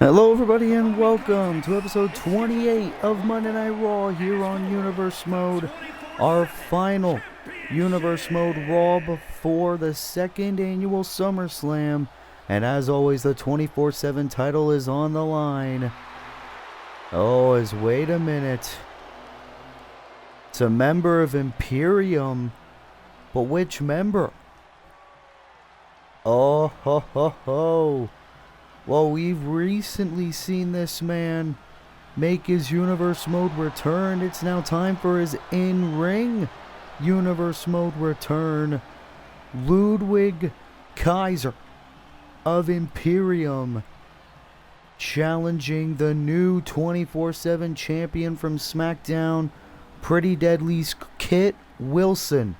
Hello everybody and welcome to episode 28 of Monday Night Raw here on Universe Mode, our final Universe Mode Raw before the second annual SummerSlam, and as always the 24/7 title is on the line. Wait a minute, it's a member of Imperium, but which member? Oh ho ho ho. Well, we've recently seen this man make his Universe Mode return. It's now time for his in-ring Universe Mode return. Ludwig Kaiser of Imperium challenging the new 24/7 champion from SmackDown, Pretty Deadly's Kit Wilson,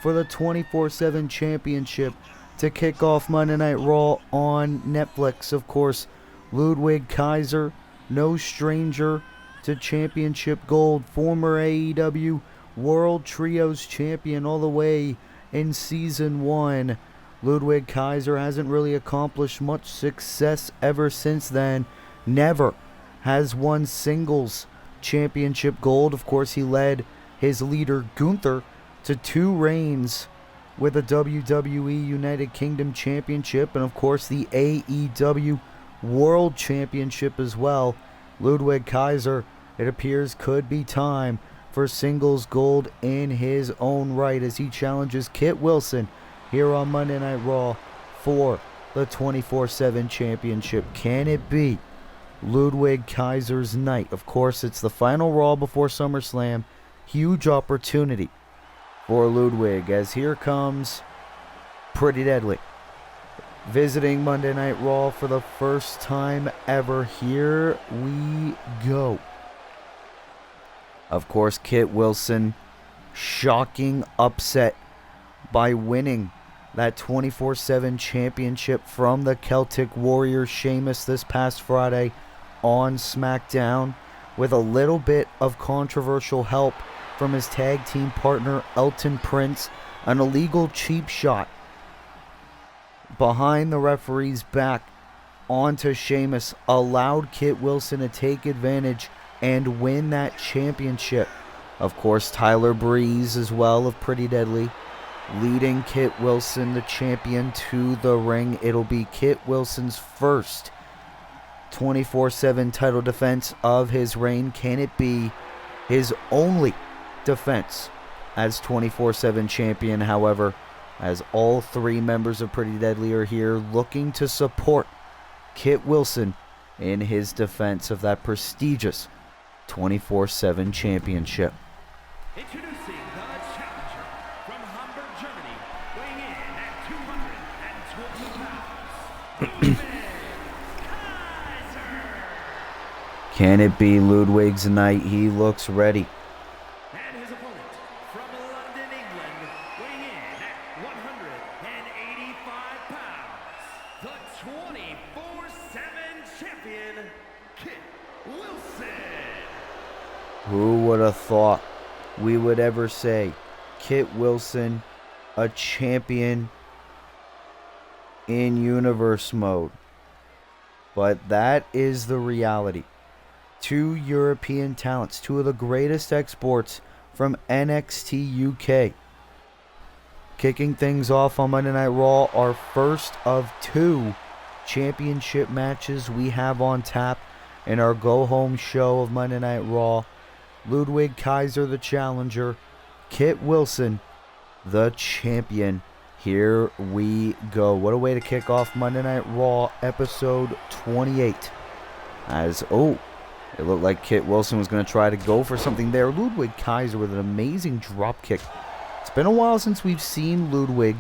for the 24/7 championship to kick off Monday Night Raw on Netflix. Of course, Ludwig Kaiser, no stranger to championship gold, former AEW World Trios champion all the way in Season 1. Ludwig Kaiser hasn't really accomplished much success ever since then. Never has won singles championship gold. Of course, he led his leader Gunther to 2 reigns with the WWE United Kingdom Championship and of course the AEW World Championship as well. Ludwig Kaiser, it appears, could be time for singles gold in his own right as he challenges Kit Wilson here on Monday Night Raw for the 24/7 championship. Can it be Ludwig Kaiser's night? Of course, it's the final Raw before SummerSlam. Huge opportunity for Ludwig, as here comes Pretty Deadly visiting Monday Night Raw for the first time ever. Here we go. Of course, Kit Wilson, shocking upset by winning that 24/7 championship from the Celtic Warrior Sheamus this past Friday on SmackDown, with a little bit of controversial help from his tag team partner Elton Prince. An illegal cheap shot behind the referee's back onto Sheamus allowed Kit Wilson to take advantage and win that championship. Of course, Tyler Breeze as well of Pretty Deadly leading Kit Wilson, the champion, to the ring. It'll be Kit Wilson's first 24/7 title defense of his reign. Can it be his only defense as 24/7 champion? However, as all 3 members of Pretty Deadly are here looking to support Kit Wilson in his defense of that prestigious 24/7 championship. Introducing the challenger from Hamburg, Germany, weighing in at 220 pounds, Ludwig Kaiser. Can it be Ludwig's night? He looks ready. And his opponent from London, England, weighing in at 185 pounds, the 24/7 champion, Kit Wilson. Who would have thought we would ever say Kit Wilson, a champion in Universe Mode? But that is the reality. 2 European talents, 2 of the greatest exports from NXT UK. Kicking things off on Monday Night Raw, our first of 2 championship matches we have on tap in our go-home show of Monday Night Raw. Ludwig Kaiser, the challenger. Kit Wilson, the champion. Here we go. What a way to kick off Monday Night Raw episode 28. It looked like Kit Wilson was going to try to go for something there. Ludwig Kaiser with an amazing drop kick. It's been a while since we've seen Ludwig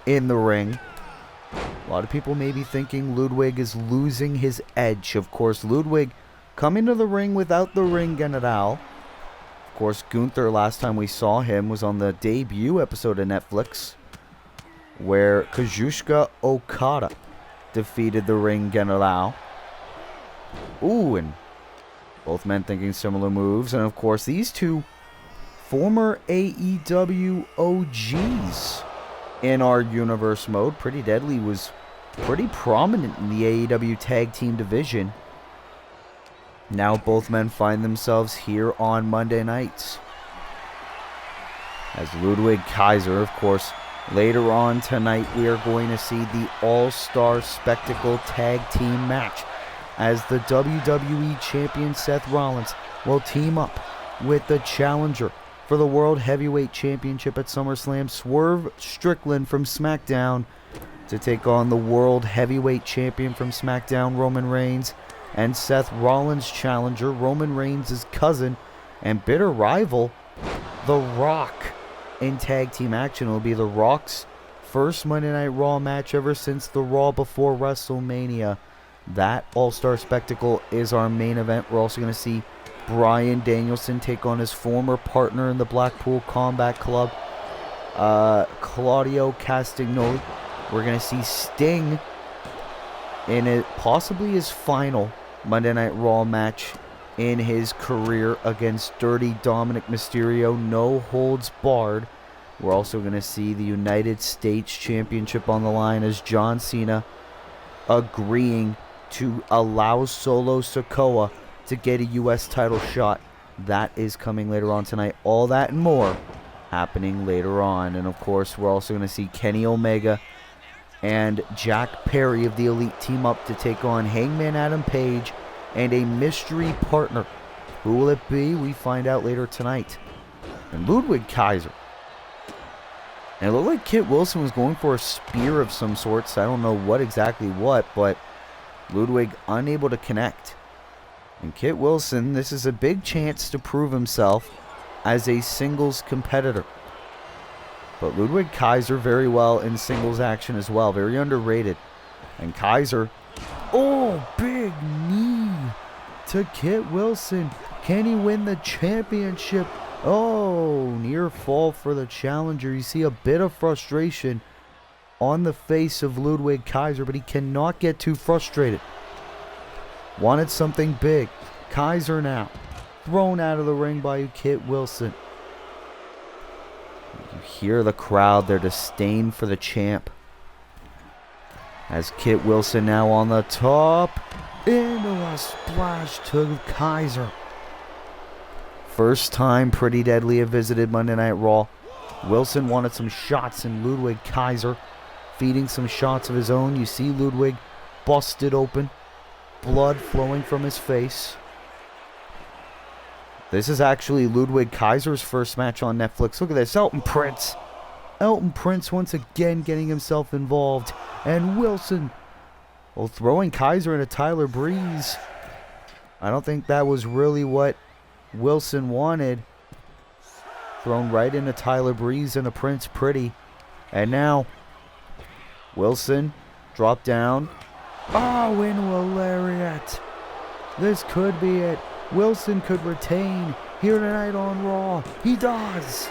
in the ring. A lot of people may be thinking Ludwig is losing his edge. Of course, Ludwig coming to the ring without the ring general. Of course, Gunther, last time we saw him was on the debut episode of Netflix, where Kazuchika Okada defeated the ring general. And both men thinking similar moves. And of course, these 2 former AEW OGs in our Universe Mode. Pretty Deadly was pretty prominent in the AEW Tag Team division. Now both men find themselves here on Monday nights. As Ludwig Kaiser, of course, later on tonight we are going to see the All-Star Spectacle Tag Team match as the WWE Champion Seth Rollins will team up with the challenger for the World Heavyweight Championship at SummerSlam, Swerve Strickland from SmackDown, to take on the World Heavyweight Champion from SmackDown, Roman Reigns, and Seth Rollins' challenger, Roman Reigns' cousin and bitter rival, The Rock. In tag team action, it will be The Rock's first Monday Night Raw match ever since the Raw before WrestleMania. That All-Star Spectacle is our main event. We're also going to see Bryan Danielson take on his former partner in the Blackpool Combat Club, Claudio Castagnoli. We're going to see Sting in possibly his final Monday Night Raw match in his career against Dirty Dominic Mysterio, no holds barred. We're also going to see the United States Championship on the line as John Cena agreeing to allow Solo Sikoa to get a U.S. title shot. That is coming later on tonight. All that and more happening later on. And of course, we're also going to see Kenny Omega and Jack Perry of the Elite team up to take on Hangman Adam Page and a mystery partner. Who will it be? We find out later tonight. And Ludwig Kaiser. And it looked like Kit Wilson was going for a spear of some sorts. I don't know what, but Ludwig unable to connect. And Kit Wilson, this is a big chance to prove himself as a singles competitor. But Ludwig Kaiser very well in singles action as well. Very underrated. And Kaiser, oh, big knee to Kit Wilson. Can he win the championship? Oh, near fall for the challenger. You see a bit of frustration on the face of Ludwig Kaiser, but he cannot get too frustrated. Wanted something big. Kaiser now thrown out of the ring by Kit Wilson. You hear the crowd, their disdain for the champ. As Kit Wilson now on the top. Into a splash to Kaiser. First time Pretty Deadly have visited Monday Night Raw. Wilson wanted some shots in Ludwig Kaiser, feeding some shots of his own. You see Ludwig busted open, blood flowing from his face. This is actually Ludwig Kaiser's first match on Netflix. Look at this, Elton Prince. Elton Prince once again getting himself involved. And Wilson, well, throwing Kaiser into Tyler Breeze. I don't think that was really what Wilson wanted. Thrown right into Tyler Breeze and a Prince Pretty. And now, Wilson dropped down. Oh, into a lariat. This could be it. Wilson could retain here tonight on Raw. He does.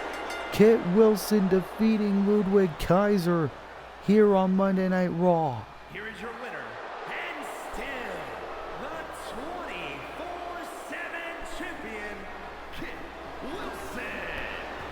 Kit Wilson defeating Ludwig Kaiser here on Monday Night Raw. Here is your winner, and still the 24/7 champion, Kit Wilson.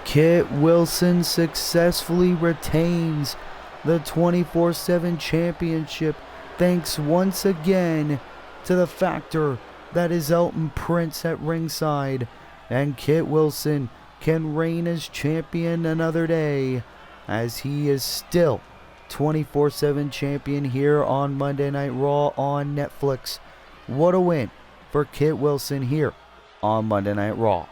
Kit Wilson successfully retains the 24/7 championship, thanks once again to the factor that is Elton Prince at ringside. And Kit Wilson can reign as champion another day, as he is still 24/7 champion here on Monday Night Raw on Netflix. What a win for Kit Wilson here on Monday Night Raw.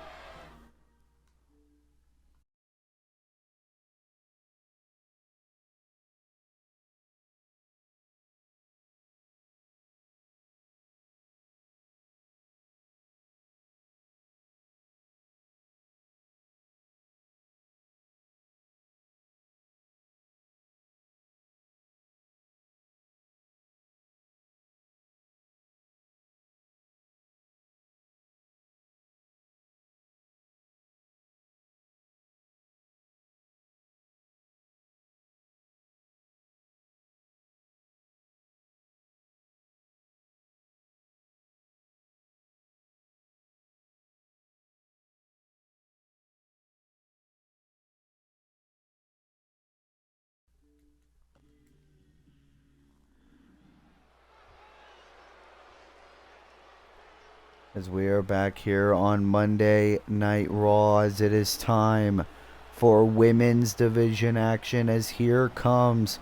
As we are back here on Monday Night Raw, as it is time for women's division action, as here comes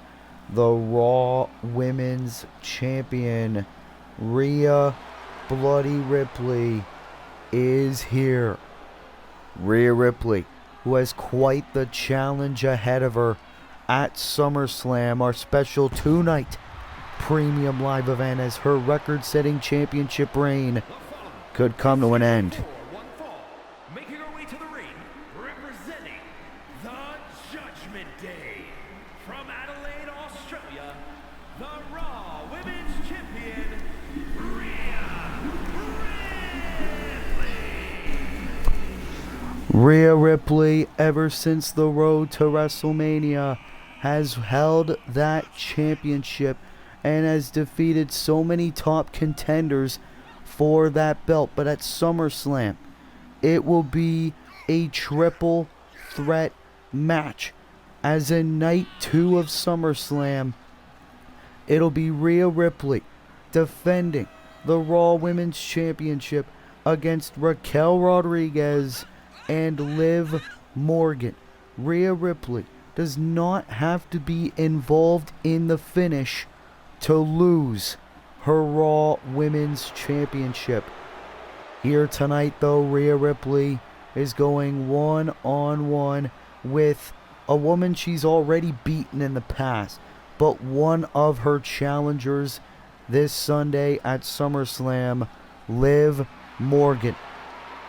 the Raw Women's Champion, Rhea Bloody Ripley, is here. Rhea Ripley, who has quite the challenge ahead of her at SummerSlam, our special two-night premium live event, as her record-setting championship reign could come to an end. Making her way to the ring, representing the Judgment Day, from Adelaide, Australia, the Raw Women's Champion, Rhea Ripley. Rhea Ripley, ever since the road to WrestleMania, has held that championship and has defeated so many top contenders for that belt. But at SummerSlam, it will be a triple threat match. As in night 2 of SummerSlam, it'll be Rhea Ripley defending the Raw Women's Championship against Raquel Rodriguez and Liv Morgan. Rhea Ripley does not have to be involved in the finish to lose her Raw Women's Championship. Here tonight, though, Rhea Ripley is going one-on-one with a woman she's already beaten in the past, but one of her challengers this Sunday at SummerSlam, Liv Morgan.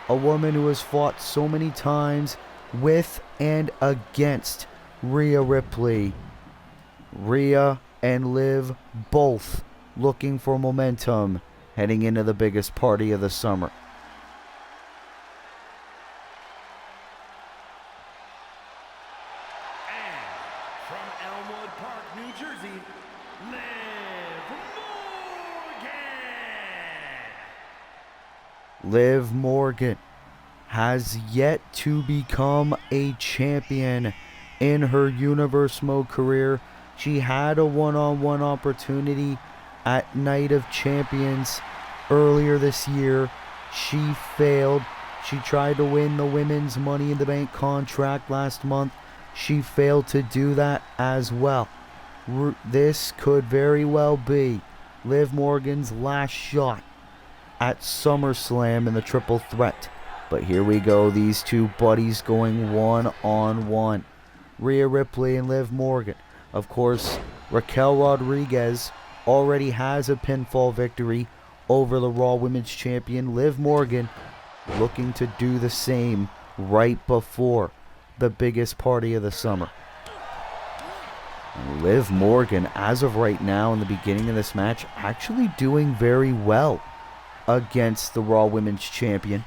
A woman who has fought so many times with and against Rhea Ripley. Rhea and Liv both looking for momentum heading into the biggest party of the summer. And from Elmwood Park, New Jersey, Liv Morgan. Liv Morgan has yet to become a champion in her Universe Mode career. She had a one-on-one opportunity at Night of Champions earlier this year. She failed. She tried to win the Women's Money in the Bank contract last month. She failed to do that as well. This could very well be Liv Morgan's last shot at SummerSlam in the triple threat. But here we go, these two buddies going one-on-one. Rhea Ripley and Liv Morgan. Of course, Raquel Rodriguez already has a pinfall victory over the Raw Women's Champion. Liv Morgan looking to do the same right before the biggest party of the summer. And Liv Morgan, as of right now in the beginning of this match, actually doing very well against the Raw Women's Champion.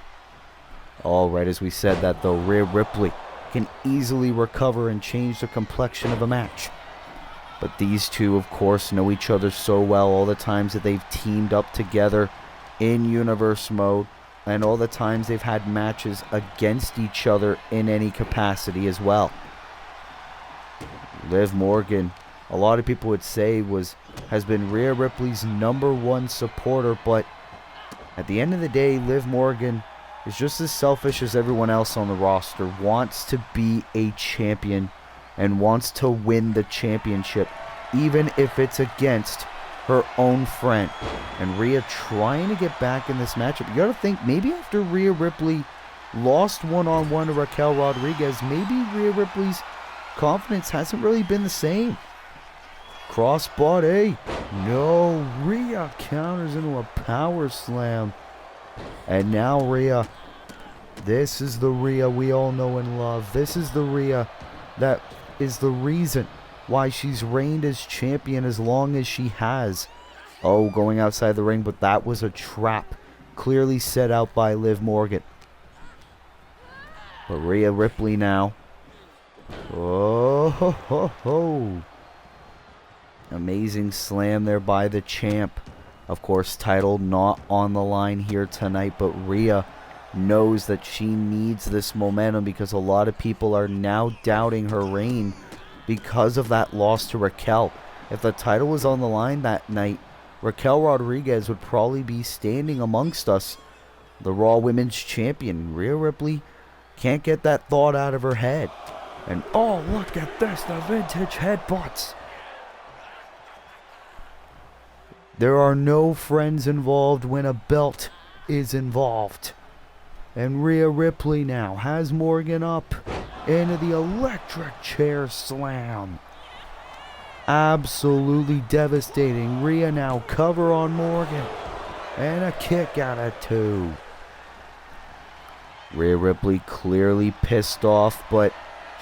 All right, as we said that though, Rhea Ripley can easily recover and change the complexion of a match. But these two, of course, know each other so well, all the times that they've teamed up together in Universe Mode, and all the times they've had matches against each other in any capacity as well. Liv Morgan, a lot of people would say, has been Rhea Ripley's #1 supporter, but at the end of the day, Liv Morgan is just as selfish as everyone else on the roster, wants to be a champion and wants to win the championship, even if it's against her own friend. And Rhea trying to get back in this matchup. You gotta think, maybe after Rhea Ripley lost one-on-one to Raquel Rodriguez, maybe Rhea Ripley's confidence hasn't really been the same. Crossbody. No, Rhea counters into a power slam. And now Rhea, this is the Rhea we all know and love. This is the Rhea that is the reason why she's reigned as champion as long as she has. Oh, going outside the ring, but that was a trap clearly set out by Liv Morgan. But Rhea Ripley now. Oh, ho, ho, ho. Amazing slam there by the champ. Of course, title not on the line here tonight, but Rhea knows that she needs this momentum because a lot of people are now doubting her reign because of that loss to Raquel. If the title was on the line that night, Raquel Rodriguez would probably be standing amongst us the Raw Women's Champion. Rhea Ripley can't get that thought out of her head. And oh, look at this, the vintage headbutts. There are no friends involved when a belt is involved. And Rhea Ripley now has Morgan up into the electric chair slam. Absolutely devastating. Rhea now cover on Morgan. And a kick out of 2. Rhea Ripley clearly pissed off, but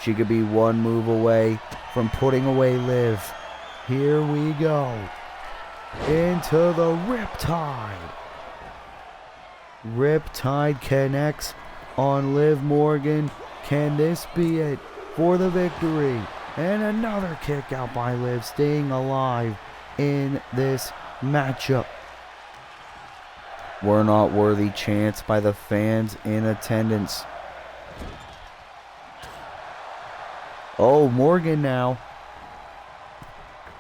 she could be one move away from putting away Liv. Here we go. Into the Riptide. Riptide connects on Liv Morgan. Can this be it for the victory? And another kick out by Liv, staying alive in this matchup. We're not worthy chants by the fans in attendance. Oh, Morgan now.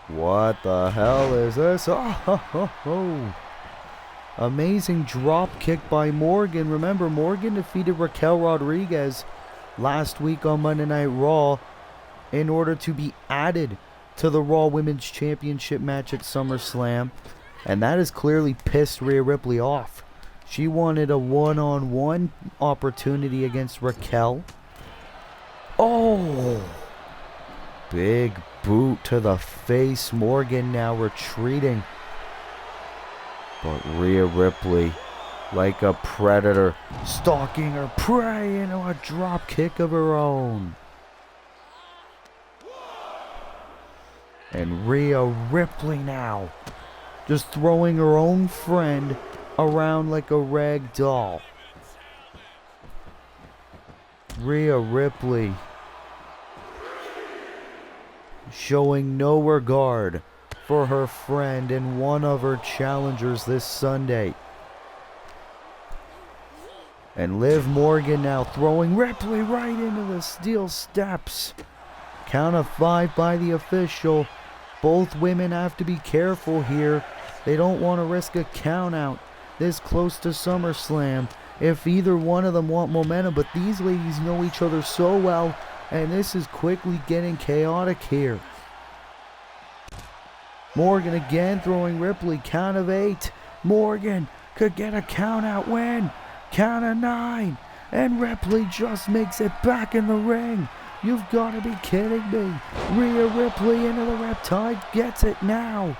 What the hell is this? Oh. Amazing drop kick by Morgan. Remember, Morgan defeated Raquel Rodriguez last week on Monday Night Raw in order to be added to the Raw Women's Championship match at SummerSlam. And that has clearly pissed Rhea Ripley off. She wanted a one-on-one opportunity against Raquel. Oh! Big boot to the face. Morgan now retreating. But Rhea Ripley, like a predator, stalking her prey into a drop kick of her own. And Rhea Ripley now just throwing her own friend around like a rag doll. Rhea Ripley showing no regard for her friend and one of her challengers this Sunday. And Liv Morgan now throwing Ripley right into the steel steps. Count of 5 by the official. Both women have to be careful here. They don't want to risk a count out this close to SummerSlam if either one of them want momentum, but these ladies know each other so well, and this is quickly getting chaotic here. Morgan again throwing Ripley. Count of 8. Morgan could get a count out win. Count of 9. And Ripley just makes it back in the ring. You've got to be kidding me. Rhea Ripley into the Riptide gets it now.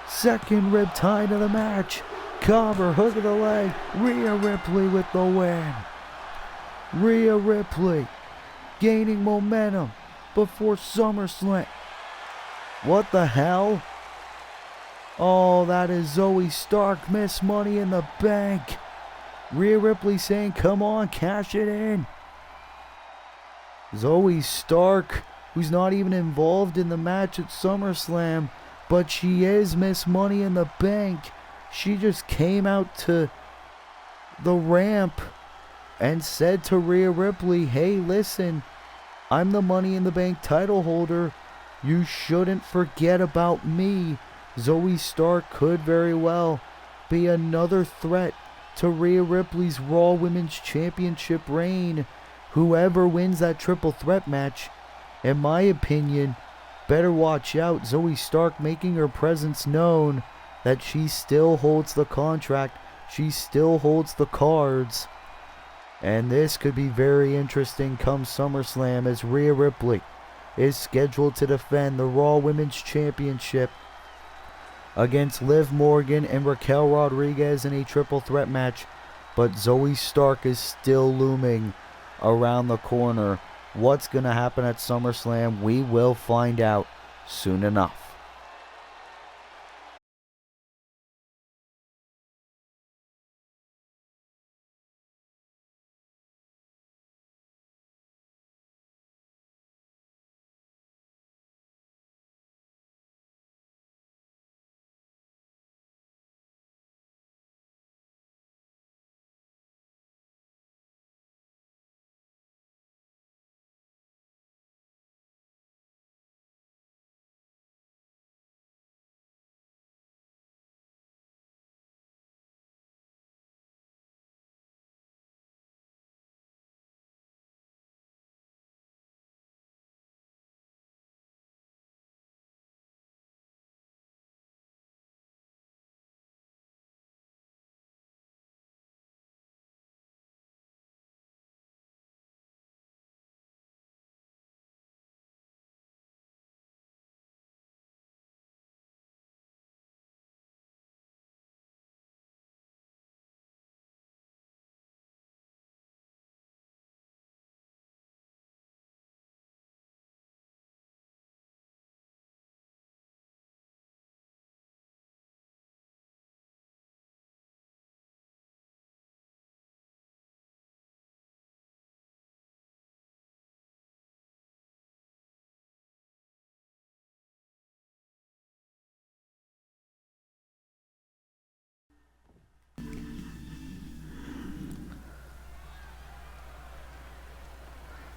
Second Riptide of the match. Cover, hook of the leg. Rhea Ripley with the win. Rhea Ripley gaining momentum before SummerSlam. What the hell? Oh, that is Zoe Stark, Miss Money in the Bank. Rhea Ripley saying, come on, cash it in. Zoe Stark, who's not even involved in the match at SummerSlam, but she is Miss Money in the Bank. She just came out to the ramp and said to Rhea Ripley, hey, listen, I'm the Money in the Bank title holder. You shouldn't forget about me. Zoe Stark could very well be another threat to Rhea Ripley's Raw Women's Championship reign. Whoever wins that triple threat match, in my opinion, better watch out. Zoe Stark making her presence known that she still holds the contract. She still holds the cards. And this could be very interesting come SummerSlam, as Rhea Ripley is scheduled to defend the Raw Women's Championship against Liv Morgan and Raquel Rodriguez in a triple threat match. But Zoe Stark is still looming around the corner. What's going to happen at SummerSlam? We will find out soon enough.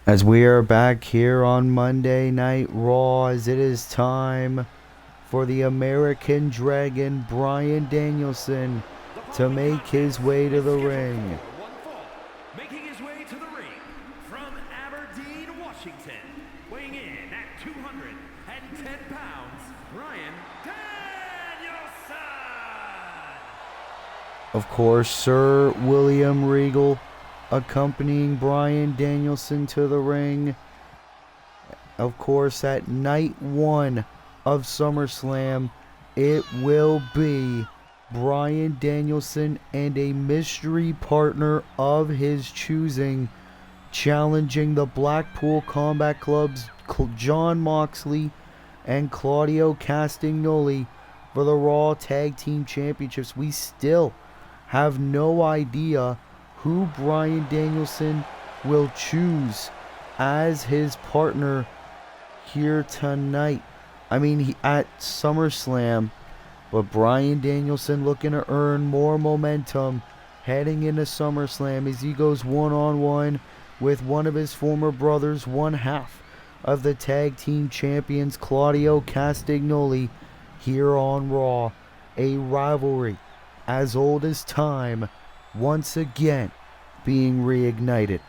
As we are back here on Monday Night Raw, as it is time for the American Dragon Bryan Danielson to make his way to the ring. Making his way to the ring from Aberdeen, Washington, weighing in at 210 pounds, Bryan Danielson. Of course, Sir William Regal accompanying Bryan Danielson to the ring. Of course, at night one of SummerSlam, it will be Bryan Danielson and a mystery partner of his choosing, challenging the Blackpool Combat Club's Jon Moxley and Claudio Castagnoli for the Raw Tag Team Championships. We still have no idea who Bryan Danielson will choose as his partner here tonight. I mean, at SummerSlam, but Bryan Danielson looking to earn more momentum heading into SummerSlam as he goes one-on-one with one of his former brothers, one half of the tag team champions, Claudio Castagnoli, here on Raw. A rivalry as old as time, once again being reignited.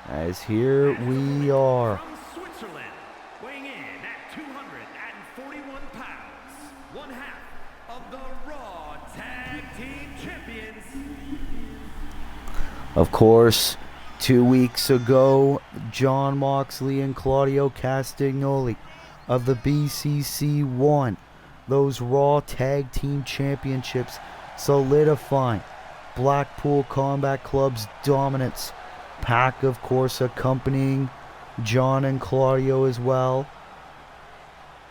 As here we are. From Switzerland, weighing in at 241 pounds, one half of the Raw Tag Team Champions. Of course, 2 weeks ago, Jon Moxley and Claudio Castagnoli of the BCC won those Raw Tag Team Championships, solidifying Blackpool Combat Club's dominance. Pac, of course, accompanying Jon and Claudio as well.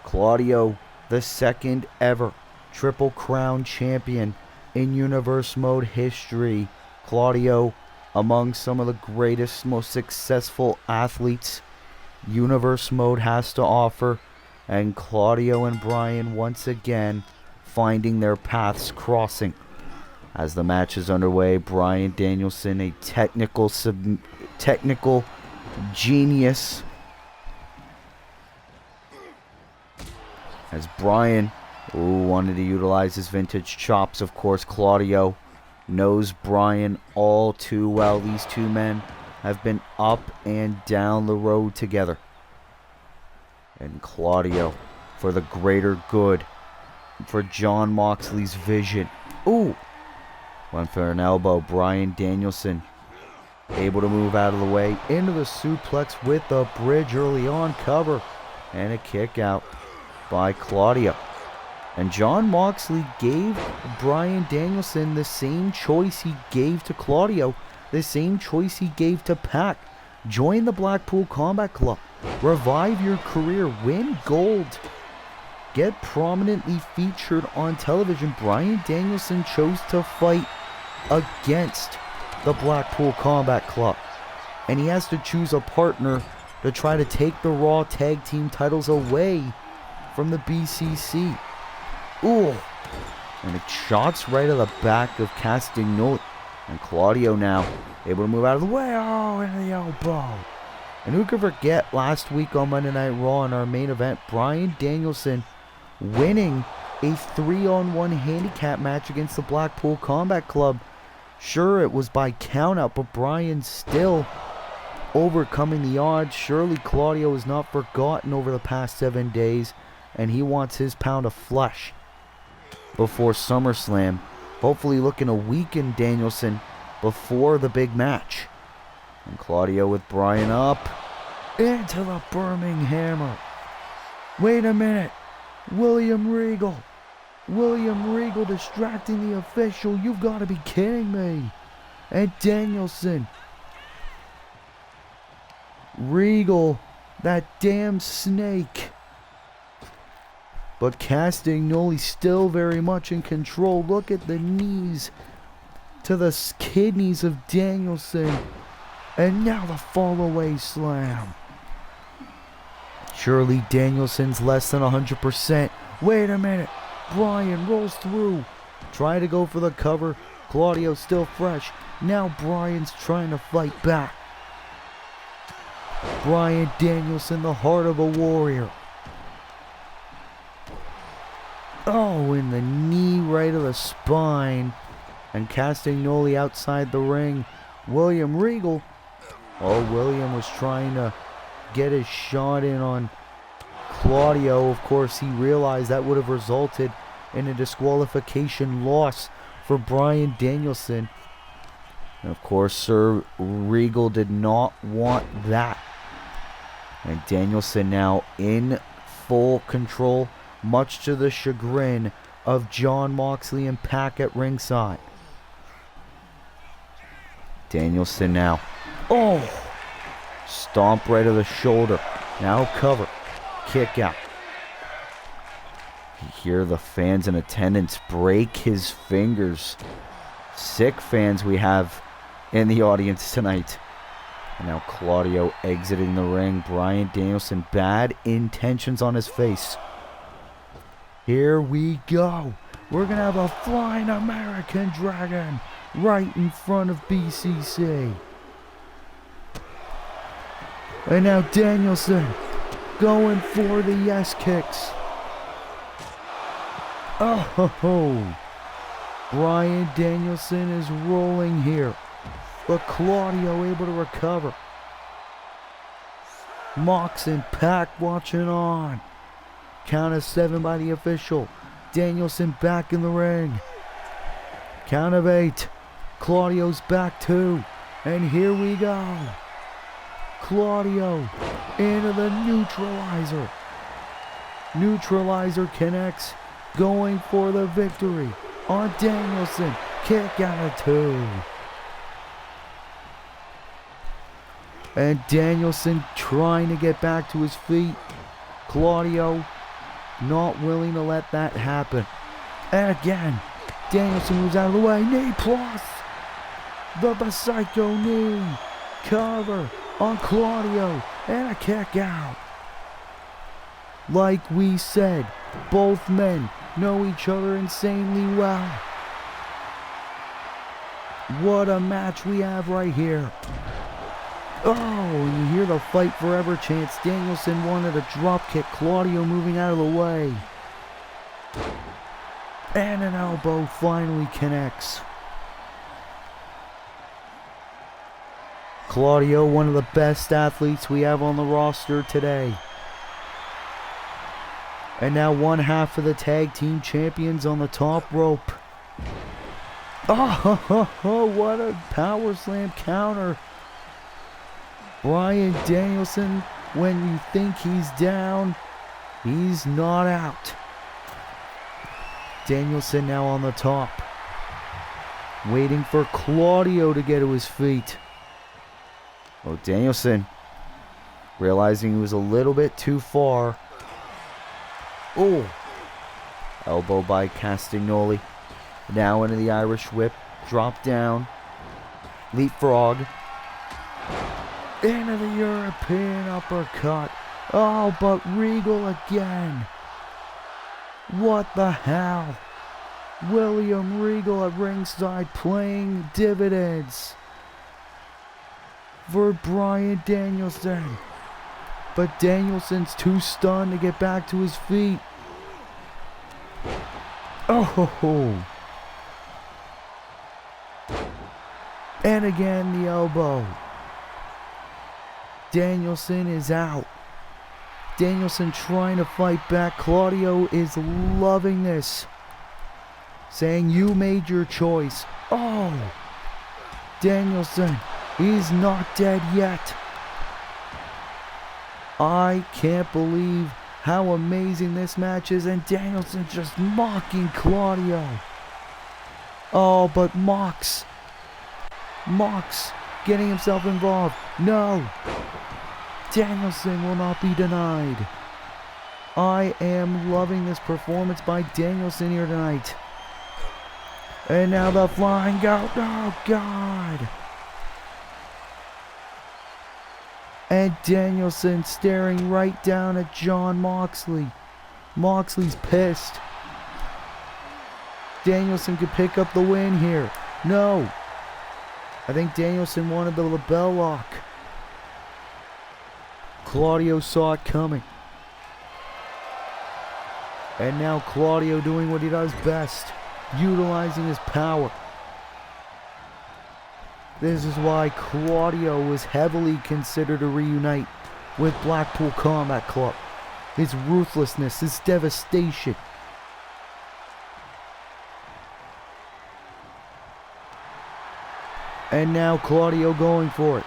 Claudio, the second ever Triple Crown champion in Universe Mode history. Claudio, among some of the greatest, most successful athletes Universe Mode has to offer. And Claudio and Bryan once again finding their paths crossing. As the match is underway, Bryan Danielson, a technical genius. As Bryan wanted to utilize his vintage chops, of course, Claudio knows Bryan all too well. These two men have been up and down the road together. And Claudio, for the greater good, for Jon Moxley's vision. Ooh! Went for an elbow. Bryan Danielson able to move out of the way into the suplex with the bridge early on, cover, and a kick out by Claudio. And Jon Moxley gave Bryan Danielson the same choice he gave to Claudio, the same choice he gave to Pac. Join the Blackpool Combat Club. Revive your career. Win gold. Get prominently featured on television. Bryan Danielson chose to fight against the Blackpool Combat Club. And he has to choose a partner to try to take the Raw Tag Team titles away from the BCC. Ooh. And it shots right at the back of Castagnoli. And Claudio now able to move out of the way. Oh, into the elbow. And who could forget last week on Monday Night Raw in our main event, Bryan Danielson winning a 3-on-1 handicap match against the Blackpool Combat Club. Sure, it was by countout, but Bryan still overcoming the odds. Surely Claudio is not forgotten over the past 7 days, and he wants his pound of flesh before SummerSlam. Hopefully looking to weaken Danielson before the big match. And Claudio with Bryan up into the Burning Hammer. Wait a minute. William Regal distracting the official. You've got to be kidding me. And Danielson. Regal, that damn snake. But Castagnoli still very much in control. Look at the knees to the kidneys of Danielson. And now the fall away slam. Surely Danielson's less than 100%. Wait a minute. Bryan rolls through. Trying to go for the cover. Claudio still fresh. Now Bryan's trying to fight back. Bryan Danielson, the heart of a warrior. Oh, in the knee right of the spine. And Castagnoli outside the ring. William Regal. Oh, William was trying to get his shot in on Claudio. Of course, he realized that would have resulted in a disqualification loss for Bryan Danielson. And of course, Sir Regal did not want that. And Danielson now in full control, much to the chagrin of Jon Moxley and Pac at ringside. Danielson now. Oh! Stomp right of the shoulder. Now cover. Kick out. You hear the fans in attendance break his fingers. Sick fans we have in the audience tonight. And now Claudio exiting the ring. Bryan Danielson, bad intentions on his face. Here we go. We're going to have a flying American Dragon right in front of BCC. And now Danielson going for the yes kicks. Oh ho ho. Bryan Danielson is rolling here. But Claudio able to recover. Mox and Pac watching on. Count of 7 by the official. Danielson back in the ring. Count of 8. Claudio's back too. And here we go. Claudio into the neutralizer. Neutralizer connects. Going for the victory on Danielson. Kick out of 2. And Danielson trying to get back to his feet. Claudio not willing to let that happen. And again, Danielson moves out of the way. Knee plus. The Psycho knee. Cover on Claudio. And a kick out. Like we said, both men know each other insanely well. What a match we have right here. Oh, and you hear the fight forever chants. Danielson wanted a drop kick. Claudio moving out of the way. And an elbow finally connects. Claudio, one of the best athletes we have on the roster today. And now one half of the tag team champions on the top rope. Oh, what a power slam counter. Bryan Danielson, when you think he's down, he's not out. Danielson now on the top. Waiting for Claudio to get to his feet. Oh, Danielson realizing he was a little bit too far. Oh, elbow by Castagnoli. Now into the Irish whip. Drop down. Leapfrog. Into the European uppercut. Oh, but Regal again. What the hell? William Regal at ringside playing dividends for Bryan Danielson. But Danielson's too stunned to get back to his feet. Oh ho ho. And again the elbow. Danielson is out. Danielson trying to fight back. Claudio is loving this. Saying, you made your choice. Oh! Danielson, he's not dead yet. I can't believe how amazing this match is. And Danielson just mocking Claudio. Oh, but Mox getting himself involved. No! Danielson will not be denied. I am loving this performance by Danielson here tonight. And now the flying goat. Oh, God. And Danielson staring right down at Jon Moxley. Moxley's pissed. Danielson could pick up the win here. No. I think Danielson wanted the LeBell lock. Claudio saw it coming. And now Claudio doing what he does best, utilizing his power. This is why Claudio was heavily considered to reunite with Blackpool Combat Club. His ruthlessness, his devastation. And now Claudio going for it.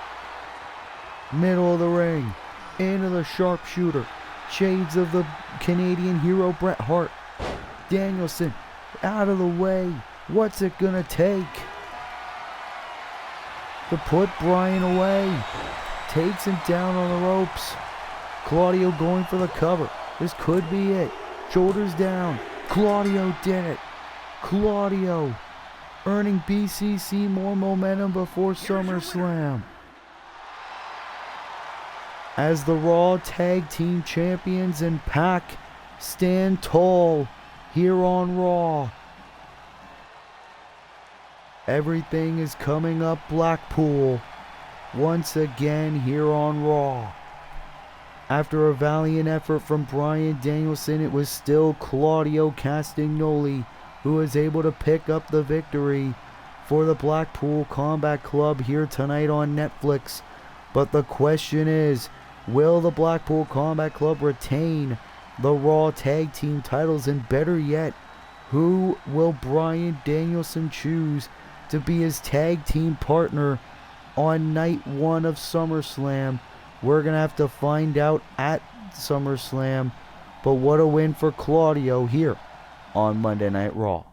Middle of the ring. Into the sharpshooter. Shades of the Canadian hero Bret Hart. Danielson out of the way. What's it gonna take to put Bryan away? Takes him down on the ropes. Claudio going for the cover. This could be it. Shoulders down. Claudio did it. Claudio earning BCC more momentum before SummerSlam. As the Raw Tag Team Champions and Pac stand tall here on Raw. Everything is coming up Blackpool once again here on Raw. After a valiant effort from Bryan Danielson, it was still Claudio Castagnoli who was able to pick up the victory for the Blackpool Combat Club here tonight on Netflix. But the question is, will the Blackpool Combat Club retain the Raw Tag Team titles? And better yet, who will Bryan Danielson choose to be his tag team partner on night one of SummerSlam? We're going to have to find out at SummerSlam. But what a win for Claudio here on Monday Night Raw.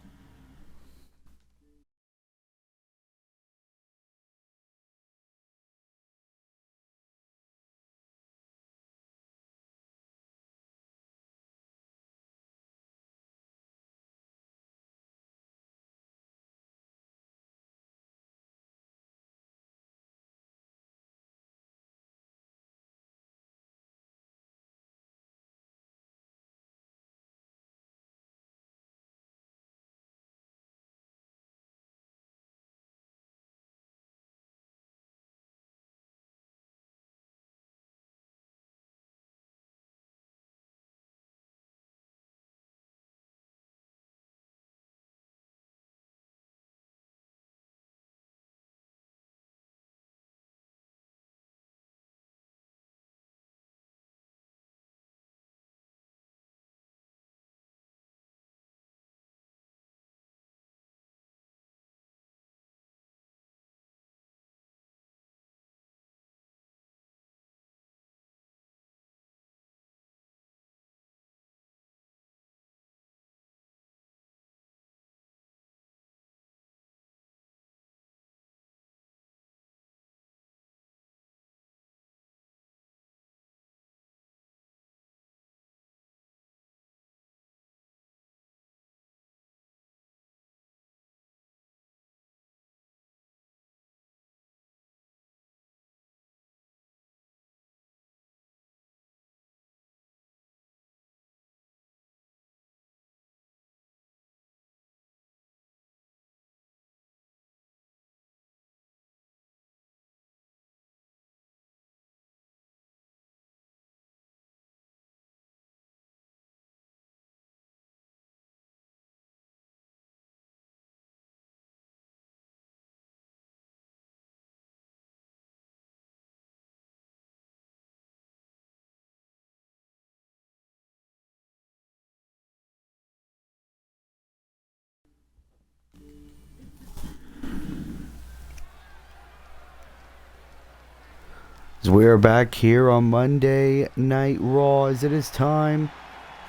As we are back here on Monday Night Raw, as it is time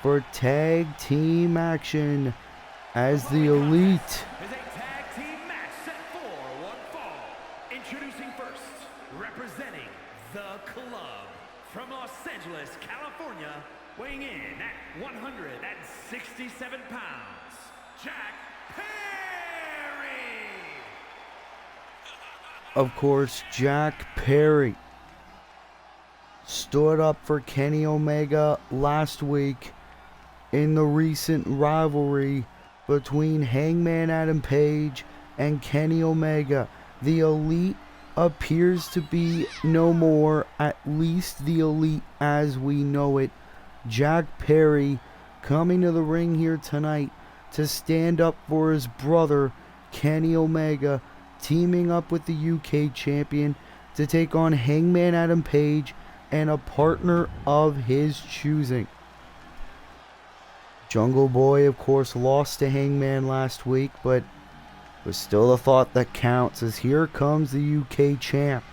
for tag team action as the Elite Is a tag team match set for one fall. Introducing first, representing the club from Los Angeles, California, weighing in at 167 pounds, Jack Perry. of course, Jack Perry stood up for Kenny Omega last week in the recent rivalry between Hangman Adam Page and Kenny Omega. The Elite appears to be no more, at least the Elite as we know it. Jack Perry coming to the ring here tonight to stand up for his brother, Kenny Omega, teaming up with the UK champion to take on Hangman Adam Page and a partner of his choosing. Jungle Boy, of course, lost to Hangman last week, but was still the thought that counts, as here comes the UK champ,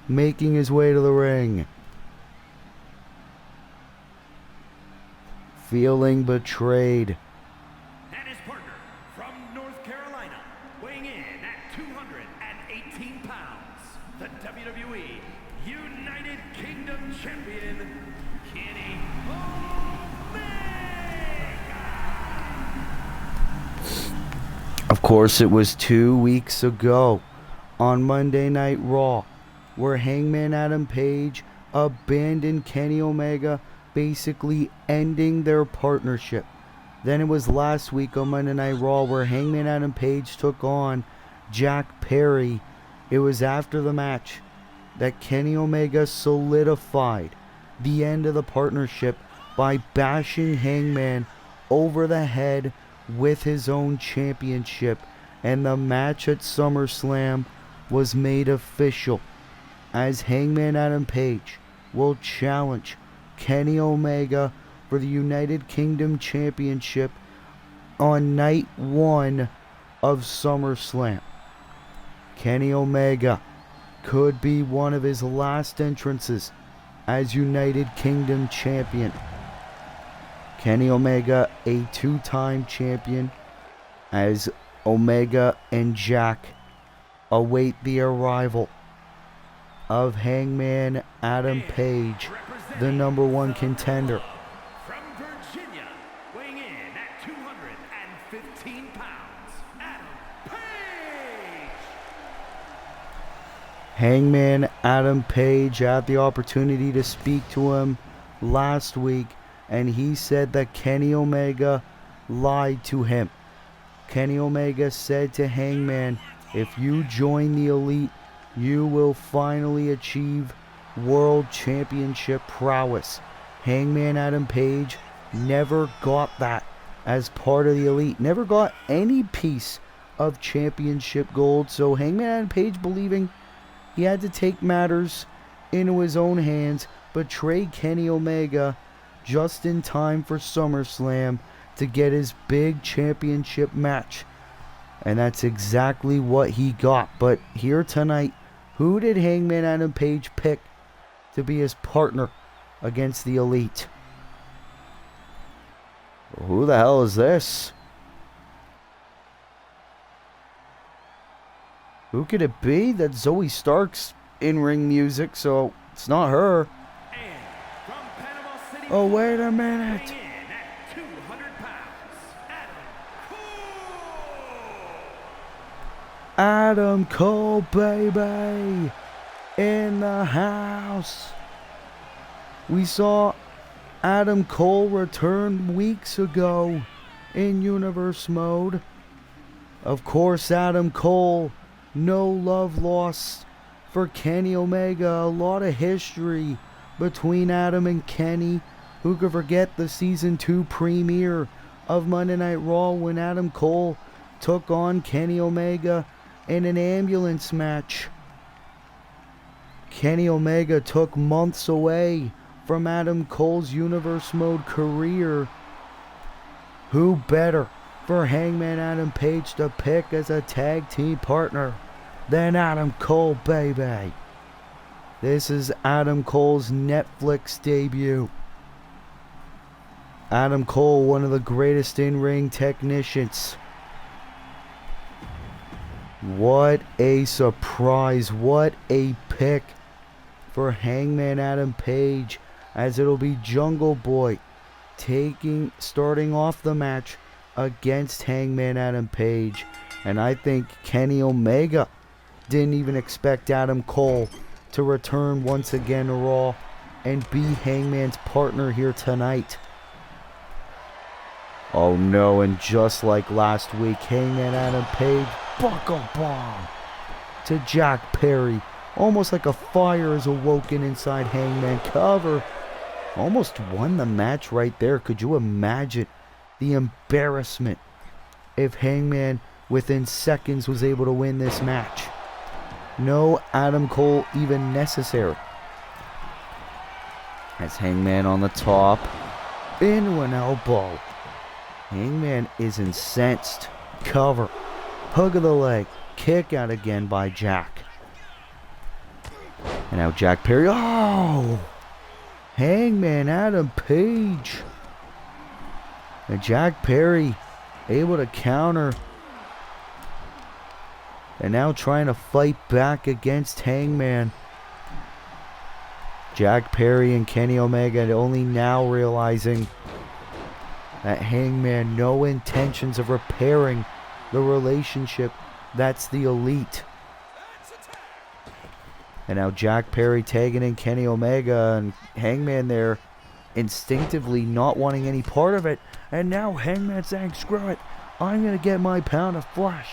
making his way to the ring. Feeling betrayed. And his partner from North Carolina, weighing in at 218 pounds, the WWE United Kingdom champion, Kenny Omega. Of course, it was 2 weeks ago on Monday Night Raw where Hangman Adam Page abandoned Kenny Omega, basically ending their partnership. Then it was last week on Monday Night Raw where Hangman Adam Page took on Jack Perry. It was after the match that Kenny Omega solidified the end of the partnership by bashing Hangman over the head with his own championship, and the match at SummerSlam was made official as Hangman Adam Page will challenge Kenny Omega for the United Kingdom Championship on night 1 of SummerSlam. Kenny Omega could be one of his last entrances as United Kingdom Champion. Kenny Omega, a 2-time champion, as Omega and Jack await the arrival of Hangman Adam Page, the number 1 contender. From Virginia, weighing in at 215 pounds, Adam Page. Hangman Adam Page had the opportunity to speak to him last week, and he said that Kenny Omega lied to him. Kenny Omega said to Hangman, if you join the Elite, you will finally achieve World Championship prowess. Hangman Adam Page never got that as part of the Elite. Never got any piece of championship gold. So Hangman Adam Page, believing he had to take matters into his own hands, betrayed Kenny Omega just in time for SummerSlam to get his big championship match. And that's exactly what he got. But here tonight, who did Hangman Adam Page pick to be his partner against the Elite? Who the hell is this? Who could it be? That's Zoe Stark's in-ring music, so it's not her. And from Panama City, Oh, wait a minute. weighing in at 200 pounds, Adam Cole. Adam Cole, baby, in the house. We saw Adam Cole return weeks ago in Universe Mode. Of course, Adam Cole, no love lost for Kenny Omega. A lot of history between Adam and Kenny. Who could forget the Season 2 premiere of Monday Night Raw when Adam Cole took on Kenny Omega in an ambulance match? Kenny Omega took months away from Adam Cole's Universe Mode career. Who better for Hangman Adam Page to pick as a tag team partner than Adam Cole, baby? This is Adam Cole's Netflix debut. Adam Cole, one of the greatest in-ring technicians. What a surprise. What a pick for Hangman Adam Page, as it'll be Jungle Boy starting off the match against Hangman Adam Page. And I think Kenny Omega didn't even expect Adam Cole to return once again to Raw and be Hangman's partner here tonight. Oh no, and just like last week, Hangman Adam Page buckle bomb to Jack Perry. Almost like a fire is awoken inside Hangman. Cover. Almost won the match right there. Could you imagine the embarrassment if Hangman within seconds was able to win this match? No Adam Cole even necessary. As Hangman on the top. Into an elbow. Hangman is incensed. Cover. Hug of the leg. Kick out again by Jack. And now Jack Perry. Oh! Hangman Adam Page. And Jack Perry able to counter. And now trying to fight back against Hangman. Jack Perry and Kenny Omega only now realizing that Hangman no intentions of repairing the relationship. That's the Elite. And now Jack Perry tagging in Kenny Omega and Hangman there instinctively not wanting any part of it. And now Hangman saying, screw it, I'm going to get my pound of flesh.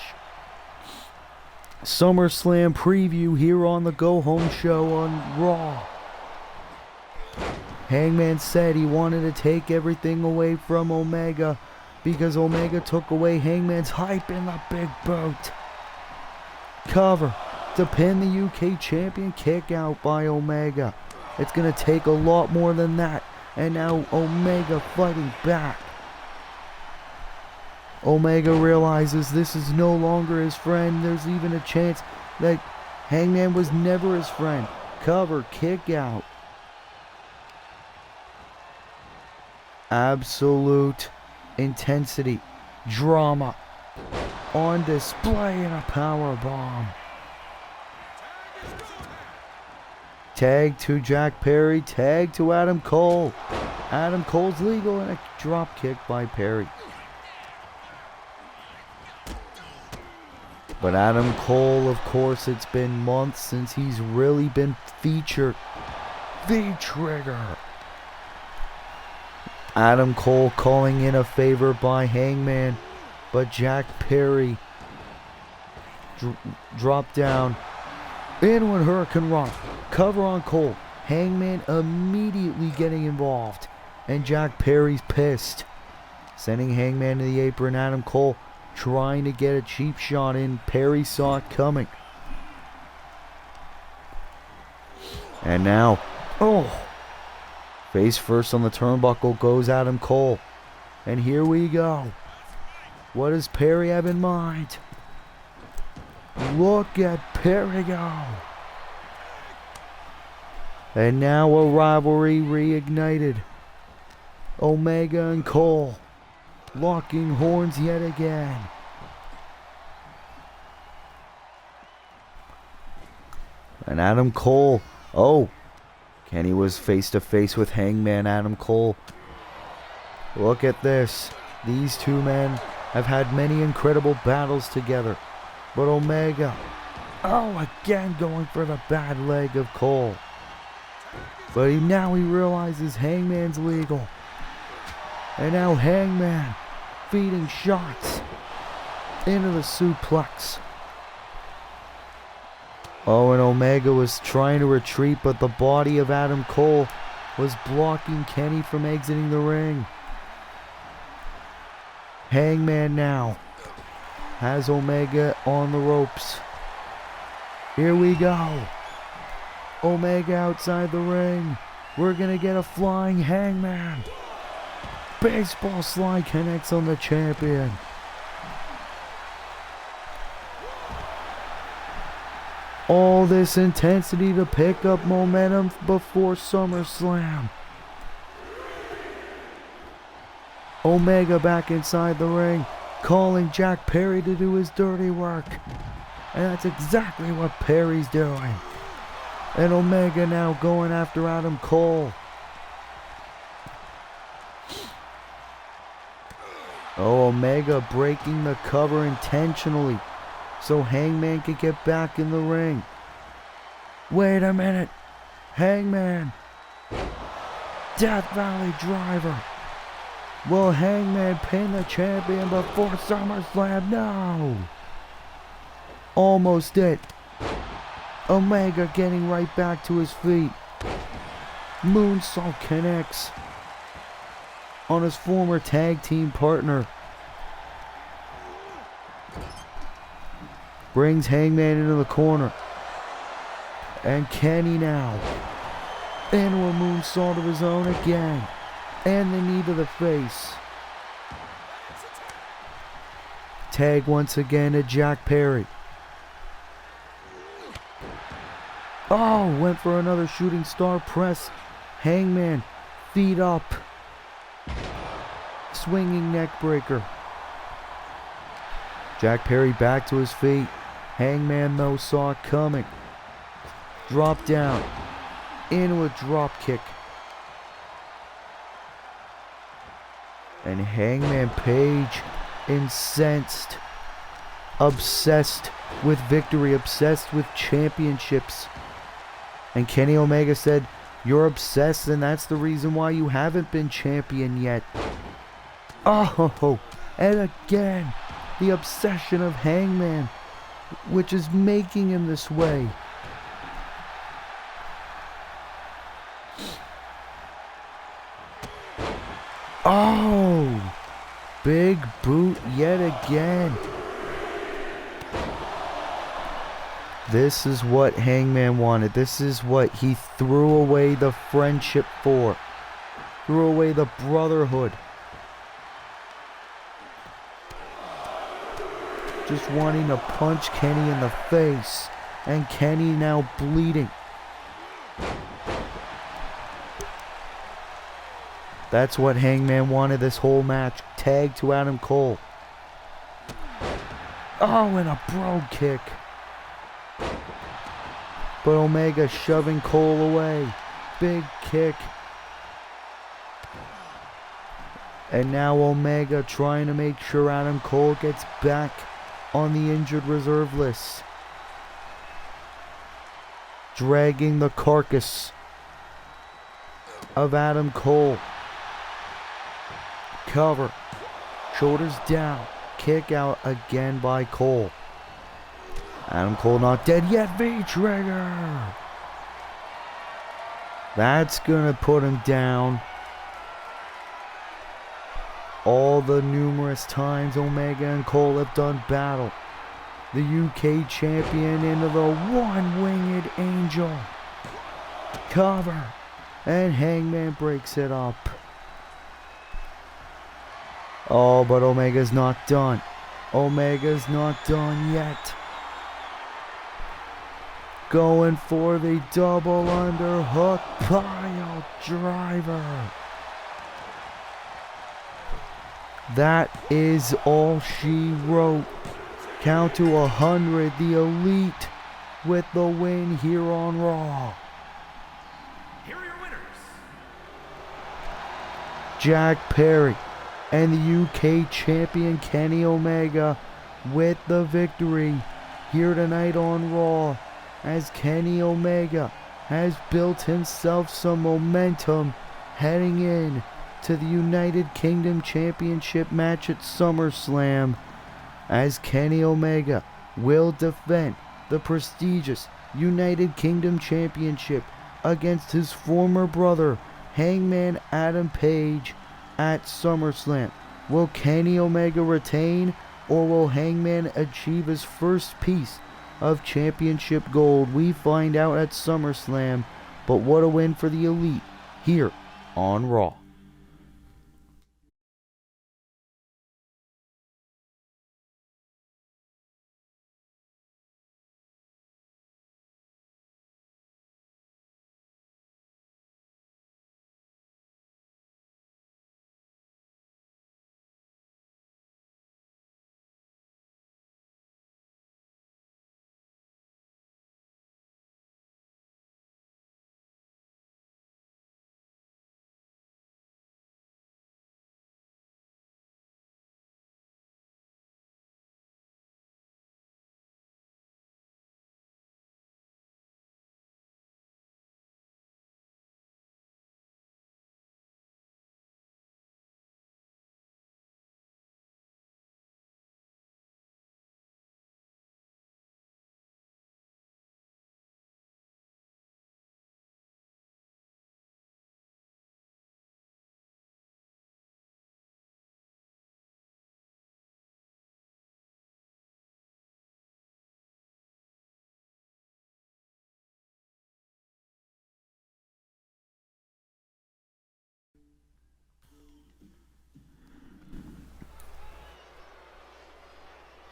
SummerSlam preview here on the Go Home Show on Raw. Hangman said he wanted to take everything away from Omega because Omega took away Hangman's hype in the big boot. Cover to pin the UK champion, kick out by Omega. It's going to take a lot more than that. And now Omega fighting back. Omega realizes this is no longer his friend. There's even a chance that Hangman was never his friend. Cover, kick out. Absolute intensity, drama on display in a power bomb. Tag to Jack Perry, tag to Adam Cole. Adam Cole's legal and a drop kick by Perry. But Adam Cole, of course, it's been months since he's really been featured. The Trigger. Adam Cole calling in a favor by Hangman, but Jack Perry dropped down. In one Hurricane Rock. Cover on Cole. Hangman immediately getting involved. And Jack Perry's pissed. Sending Hangman to the apron. Adam Cole trying to get a cheap shot in. Perry saw it coming. And now, face first on the turnbuckle goes Adam Cole. And here we go. What does Perry have in mind? Look at Perry go. And now a rivalry reignited. Omega and Cole locking horns yet again. And Adam Cole. Kenny was face to face with Hangman Adam Cole. Look at this. These two men have had many incredible battles together. But Omega, again going for the bad leg of Cole. But now he realizes Hangman's legal. And now Hangman feeding shots into the suplex. And Omega was trying to retreat, but the body of Adam Cole was blocking Kenny from exiting the ring. Hangman now has Omega on the ropes. Here we go. Omega outside the ring. We're going to get a flying Hangman. Baseball slide connects on the champion. All this intensity to pick up momentum before SummerSlam. Omega back inside the ring, calling Jack Perry to do his dirty work. And that's exactly what Perry's doing. And Omega now going after Adam Cole. Omega breaking the cover intentionally so Hangman can get back in the ring. Wait a minute. Hangman. Death Valley Driver. Will Hangman pin the champion before SummerSlam? No. Almost it. Omega getting right back to his feet. Moonsault connects on his former tag team partner. Brings Hangman into the corner. And Kenny now into a moonsault of his own again. And the knee to the face. Tag once again to Jack Perry. Oh, went for another shooting star press. Hangman, feet up. Swinging neck breaker. Jack Perry back to his feet. Hangman though saw it coming. Drop down. Into a drop kick. And Hangman Page, incensed, obsessed with victory, obsessed with championships. And Kenny Omega said, "You're obsessed, and that's the reason why you haven't been champion yet." Oh, and again, the obsession of Hangman, which is making him this way. Oh, big boot yet again. This is what Hangman wanted. This is what he threw away the friendship for. Threw away the brotherhood. Just wanting to punch Kenny in the face. And Kenny now bleeding. That's what Hangman wanted this whole match. Tag to Adam Cole. Oh, and a brogue kick. But Omega shoving Cole away. Big kick. And now Omega trying to make sure Adam Cole gets back on the injured reserve list. Dragging the carcass of Adam Cole. Cover. Shoulders down. Kick out again by Cole. Adam Cole not dead yet. V-Trigger. That's gonna put him down. All the numerous times Omega and Cole have done battle. The UK champion into the one-winged angel. Cover. And Hangman breaks it up. Oh, but Omega's not done. Omega's not done yet. Going for the double underhook pile driver. That is all she wrote. Count to 100. The Elite with the win here on Raw. Here are your winners. Jack Perry and the UK champion Kenny Omega with the victory here tonight on Raw, as Kenny Omega has built himself some momentum heading in to the United Kingdom Championship match at SummerSlam, as Kenny Omega will defend the prestigious United Kingdom Championship against his former brother, Hangman Adam Page, at SummerSlam. Will Kenny Omega retain, or will Hangman achieve his first piece of championship gold? We find out at SummerSlam, but what a win for the Elite here on Raw.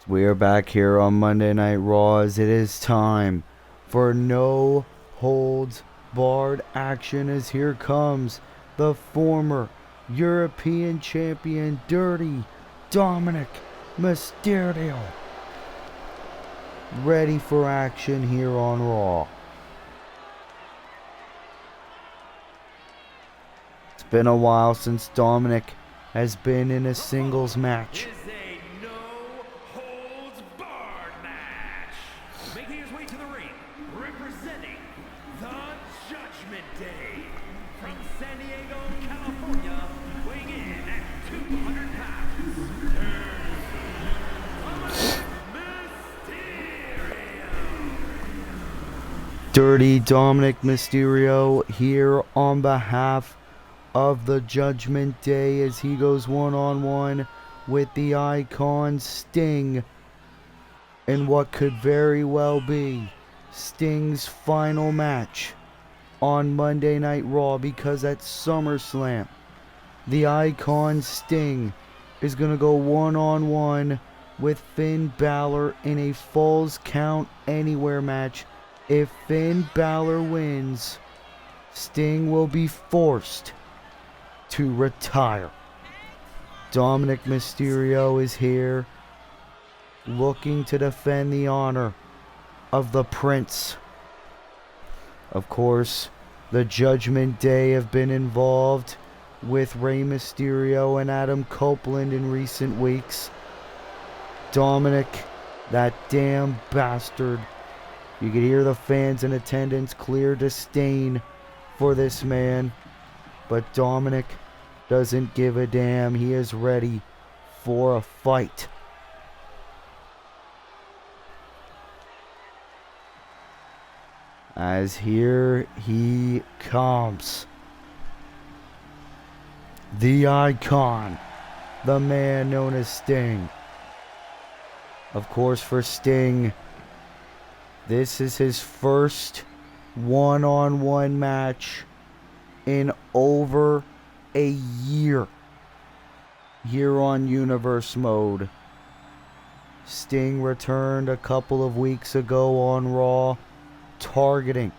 We are back here on Monday Night Raw as it is time for no holds barred action, as here comes the former European champion Dirty Dominic Mysterio, ready for action here on Raw. It's been a while since Dominic has been in a singles match. Is a no-holds-barred match. Making his way to the ring, representing the Judgment Day, from San Diego, California, weighing in at 200 pounds, Dirty Dominic Mysterio here on behalf of the Judgment Day as he goes one-on-one with the Icon Sting in what could very well be Sting's final match on Monday Night Raw, because at SummerSlam, the Icon Sting is going to go one-on-one with Finn Balor in a Falls Count Anywhere match. If Finn Balor wins, Sting will be forced to retire. Dominic Mysterio is here looking to defend the honor of the Prince. Of course, the Judgment Day have been involved with Rey Mysterio and Adam Copeland in recent weeks. Dominic, that damn bastard. You could hear the fans in attendance clear disdain for this man. But Dominic doesn't give a damn. He is ready for a fight. As here he comes. The Icon. The man known as Sting. Of course, for Sting, this is his first one-on-one match in over a year here on Universe Mode. Sting returned a couple of weeks ago on Raw, targeting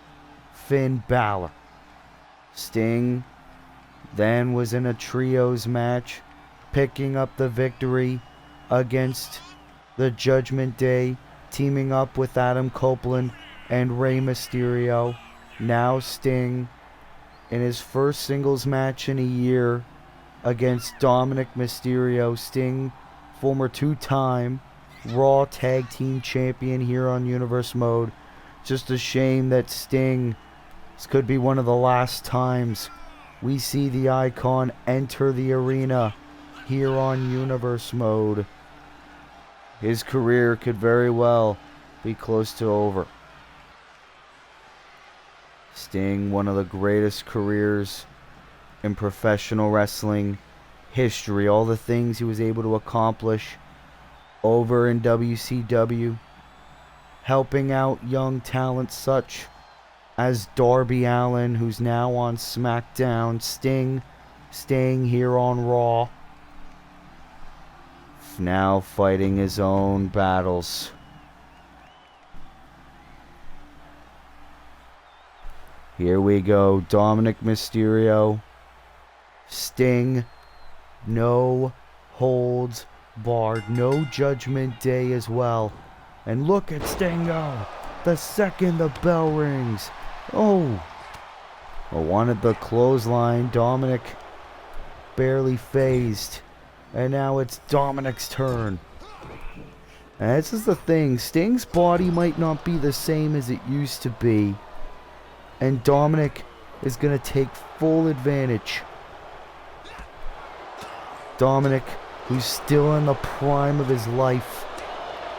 Finn Balor. Sting then was in a trios match, picking up the victory against the Judgment Day, teaming up with Adam Copeland and Rey Mysterio. Now Sting in his first singles match in a year against Dominic Mysterio. Sting, former two-time Raw Tag Team Champion here on Universe Mode. Just a shame that Sting, this could be one of the last times we see the Icon enter the arena here on Universe Mode. His career could very well be close to over. Sting, one of the greatest careers in professional wrestling history. All the things he was able to accomplish over in WCW, helping out young talents such as Darby Allin, who's now on SmackDown. Sting staying here on Raw, now fighting his own battles. Here we go, Dominic Mysterio, Sting, no holds barred, no Judgment Day as well. And look at Sting go, the second the bell rings. Oh, wanted the clothesline. Dominic barely phased. And now it's Dominic's turn. And this is the thing, Sting's body might not be the same as it used to be. And Dominic is going to take full advantage. Dominic, who's still in the prime of his life,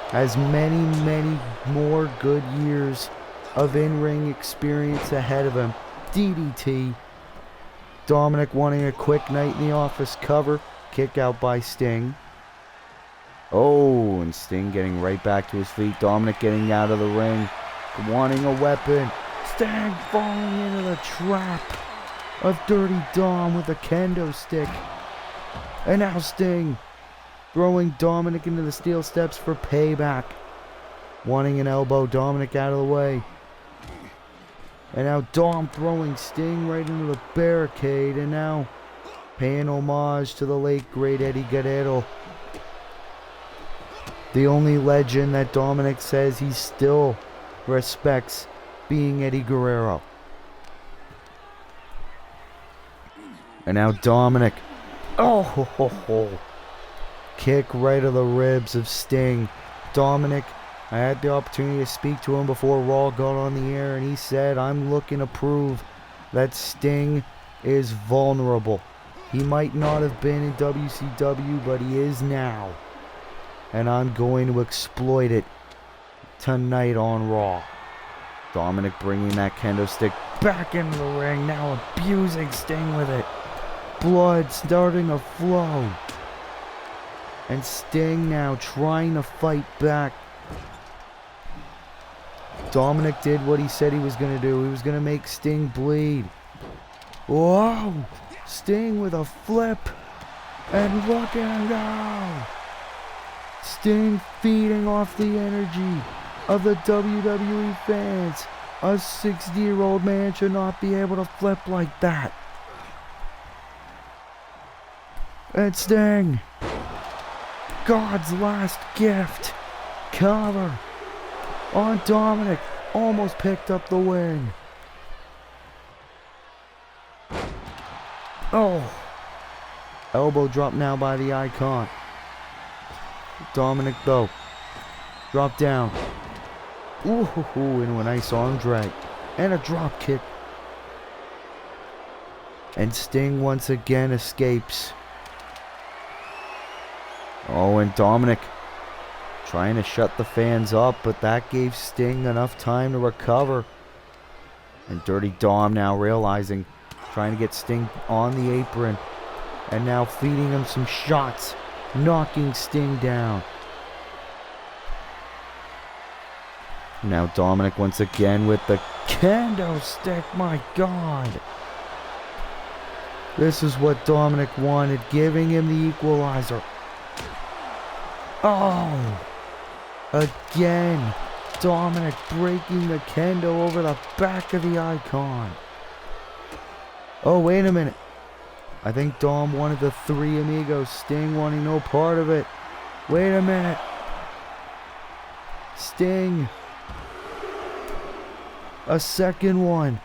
has many, many more good years of in-ring experience ahead of him. DDT. Dominic wanting a quick night in the office cover. Kick out by Sting. Oh, and Sting getting right back to his feet. Dominic getting out of the ring, wanting a weapon. Sting falling into the trap of Dirty Dom with a kendo stick. And now Sting throwing Dominic into the steel steps for payback. Wanting an elbow, Dominic out of the way. And now Dom throwing Sting right into the barricade. And now paying homage to the late great Eddie Guerrero. The only legend that Dominic says he still respects being Eddie Guerrero. And now Dominic. Oh, ho, ho, ho. Kick right of the ribs of Sting. Dominic, I had the opportunity to speak to him before Raw got on the air, and he said, I'm looking to prove that Sting is vulnerable. He might not have been in WCW, but he is now. And I'm going to exploit it tonight on Raw. Dominic bringing that kendo stick back into the ring, now abusing Sting with it. Blood starting to flow. And Sting now trying to fight back. Dominic did what he said he was going to do. He was going to make Sting bleed. Whoa! Sting with a flip. And look at him go! Sting feeding off the energy of the WWE fans. A 60-year-old man should not be able to flip like that. And Sting, God's last gift, cover on Dominic, almost picked up the win. Oh, elbow drop now by the Icon. Dominic though, drop down. Ooh, into a nice arm drag and a drop kick. And Sting once again escapes. Oh, and Dominic trying to shut the fans up, but that gave Sting enough time to recover. And Dirty Dom now realizing, trying to get Sting on the apron. And now feeding him some shots, knocking Sting down. Now Dominic once again with the kendo stick, my God. This is what Dominic wanted, giving him the equalizer. Oh, again, Dominic breaking the kendo over the back of the Icon. Oh, wait a minute. I think Dom wanted the Three Amigos. Sting wanting no part of it. Wait a minute. Sting. A second one.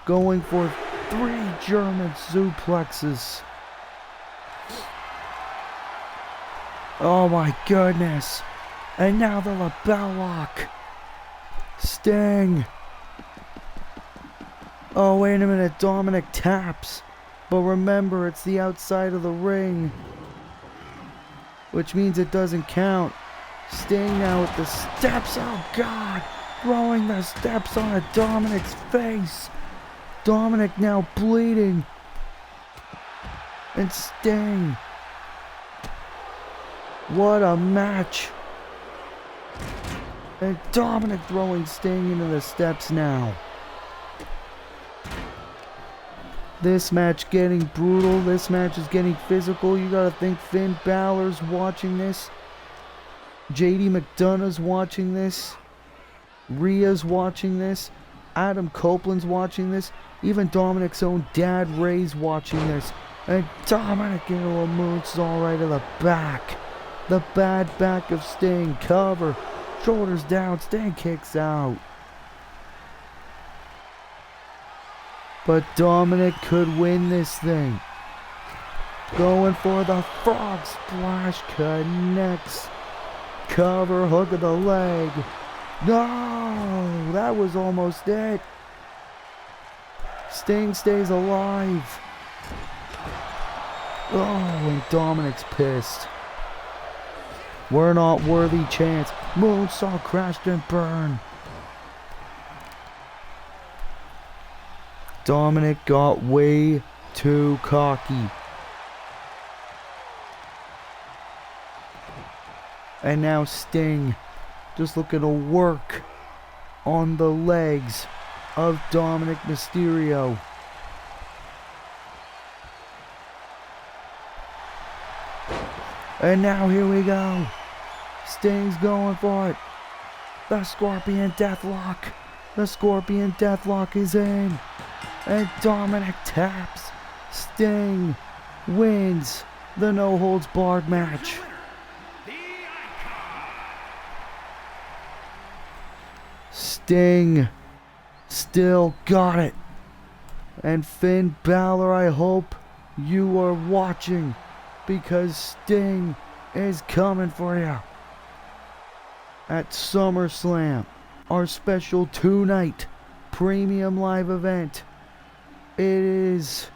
Going for 3 German suplexes. Oh my goodness. And now the lapel lock. Sting. Oh, wait a minute. Dominic taps. But remember, it's the outside of the ring, which means it doesn't count. Sting now with the steps. Oh, God. Throwing the steps on Dominic's face. Dominic now bleeding. And Sting. What a match. And Dominic throwing Sting into the steps now. This match getting brutal. This match is getting physical. You gotta think Finn Balor's watching this. JD McDonough's watching this. Rhea's watching this. Adam Copeland's watching this. Even Dominic's own dad, Ray's watching this. And Dominic into a moonsault right to the back. The bad back of Sting. Cover. Shoulders down. Sting kicks out. But Dominic could win this thing. Going for the frog splash. Connects. Cover. Hook of the leg. No! That was almost it. Sting stays alive. Oh, and Dominic's pissed. We're not worthy chance. Moonsault, crashed and burn. Dominic got way too cocky. And now Sting just looking to work on the legs of Dominic Mysterio. And now here we go. Sting's going for it. The Scorpion Deathlock. The Scorpion Deathlock is in. And Dominic taps. Sting wins the no holds barred match. Sting still got it. And Finn Balor, I hope you are watching, because Sting is coming for you at SummerSlam, our special 2-night premium live event. It is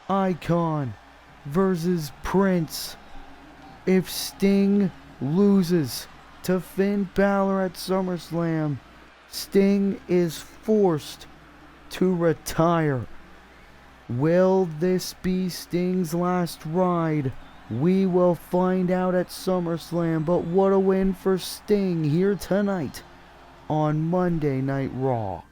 Icon versus Prince. If Sting loses to Finn Balor at SummerSlam, Sting is forced to retire. Will this be Sting's last ride? We will find out at SummerSlam, but what a win for Sting here tonight on Monday Night Raw.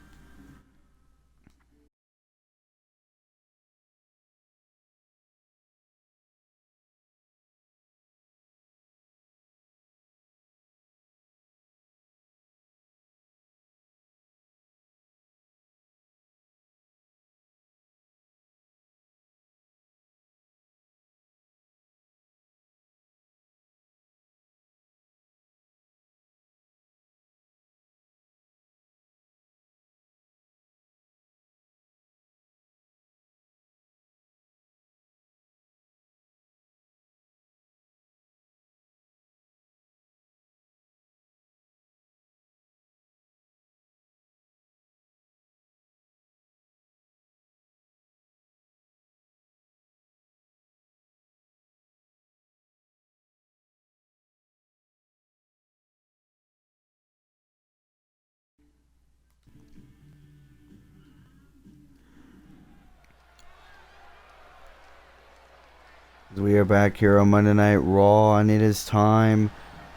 We are back here on Monday Night Raw, and it is time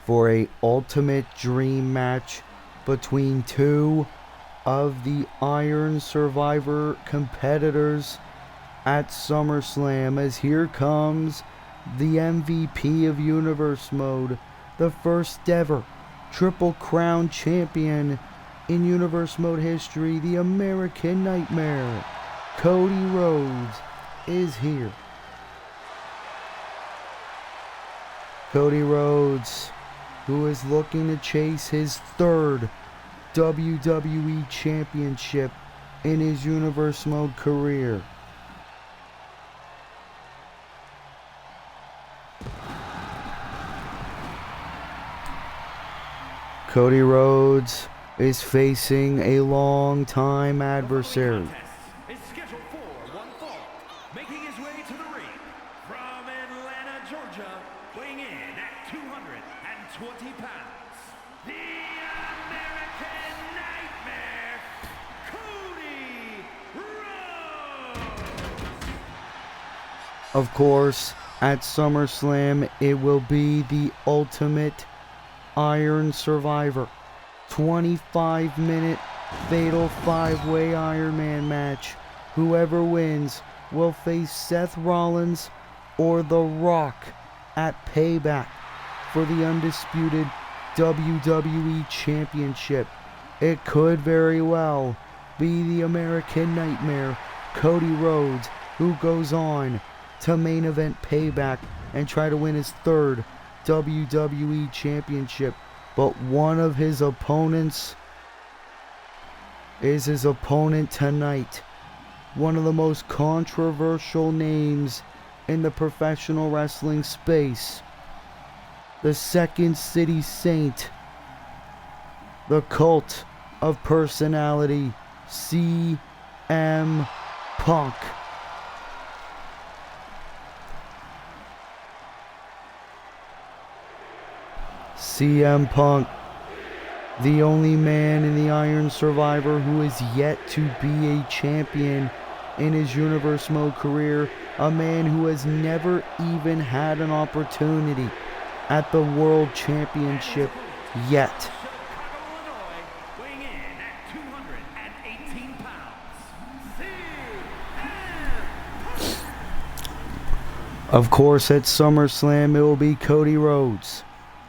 for a ultimate dream match between two of the Iron Survivor competitors at SummerSlam, as here comes the MVP of Universe Mode, the first ever Triple Crown champion in Universe Mode history, the American Nightmare. Cody Rhodes is here. Cody Rhodes, who is looking to chase his third WWE Championship in his Universe Mode career. Cody Rhodes is facing a long-time adversary. Is scheduled for one fall, making his way to the ring from Atlanta, Georgia, weighing in at 220 pounds, the American Nightmare, Cody Rhodes. Of course, at SummerSlam, it will be the Ultimate Iron Survivor 25-minute fatal 5-way Iron Man match. Whoever wins will face Seth Rollins or The Rock at Payback for the undisputed WWE Championship. It could very well be the American Nightmare, Cody Rhodes, who goes on to main event Payback and try to win his third WWE Championship. But one of his opponents is his opponent tonight. One of the most controversial names in the professional wrestling space. The Second City Saint. The Cult of Personality. CM Punk. CM Punk, the only man in the Iron Survivor who is yet to be a champion in his Universe Mode career, a man who has never even had an opportunity at the World Championship yet. Weighing in at 218 pounds, Of course, at SummerSlam, it will be Cody Rhodes,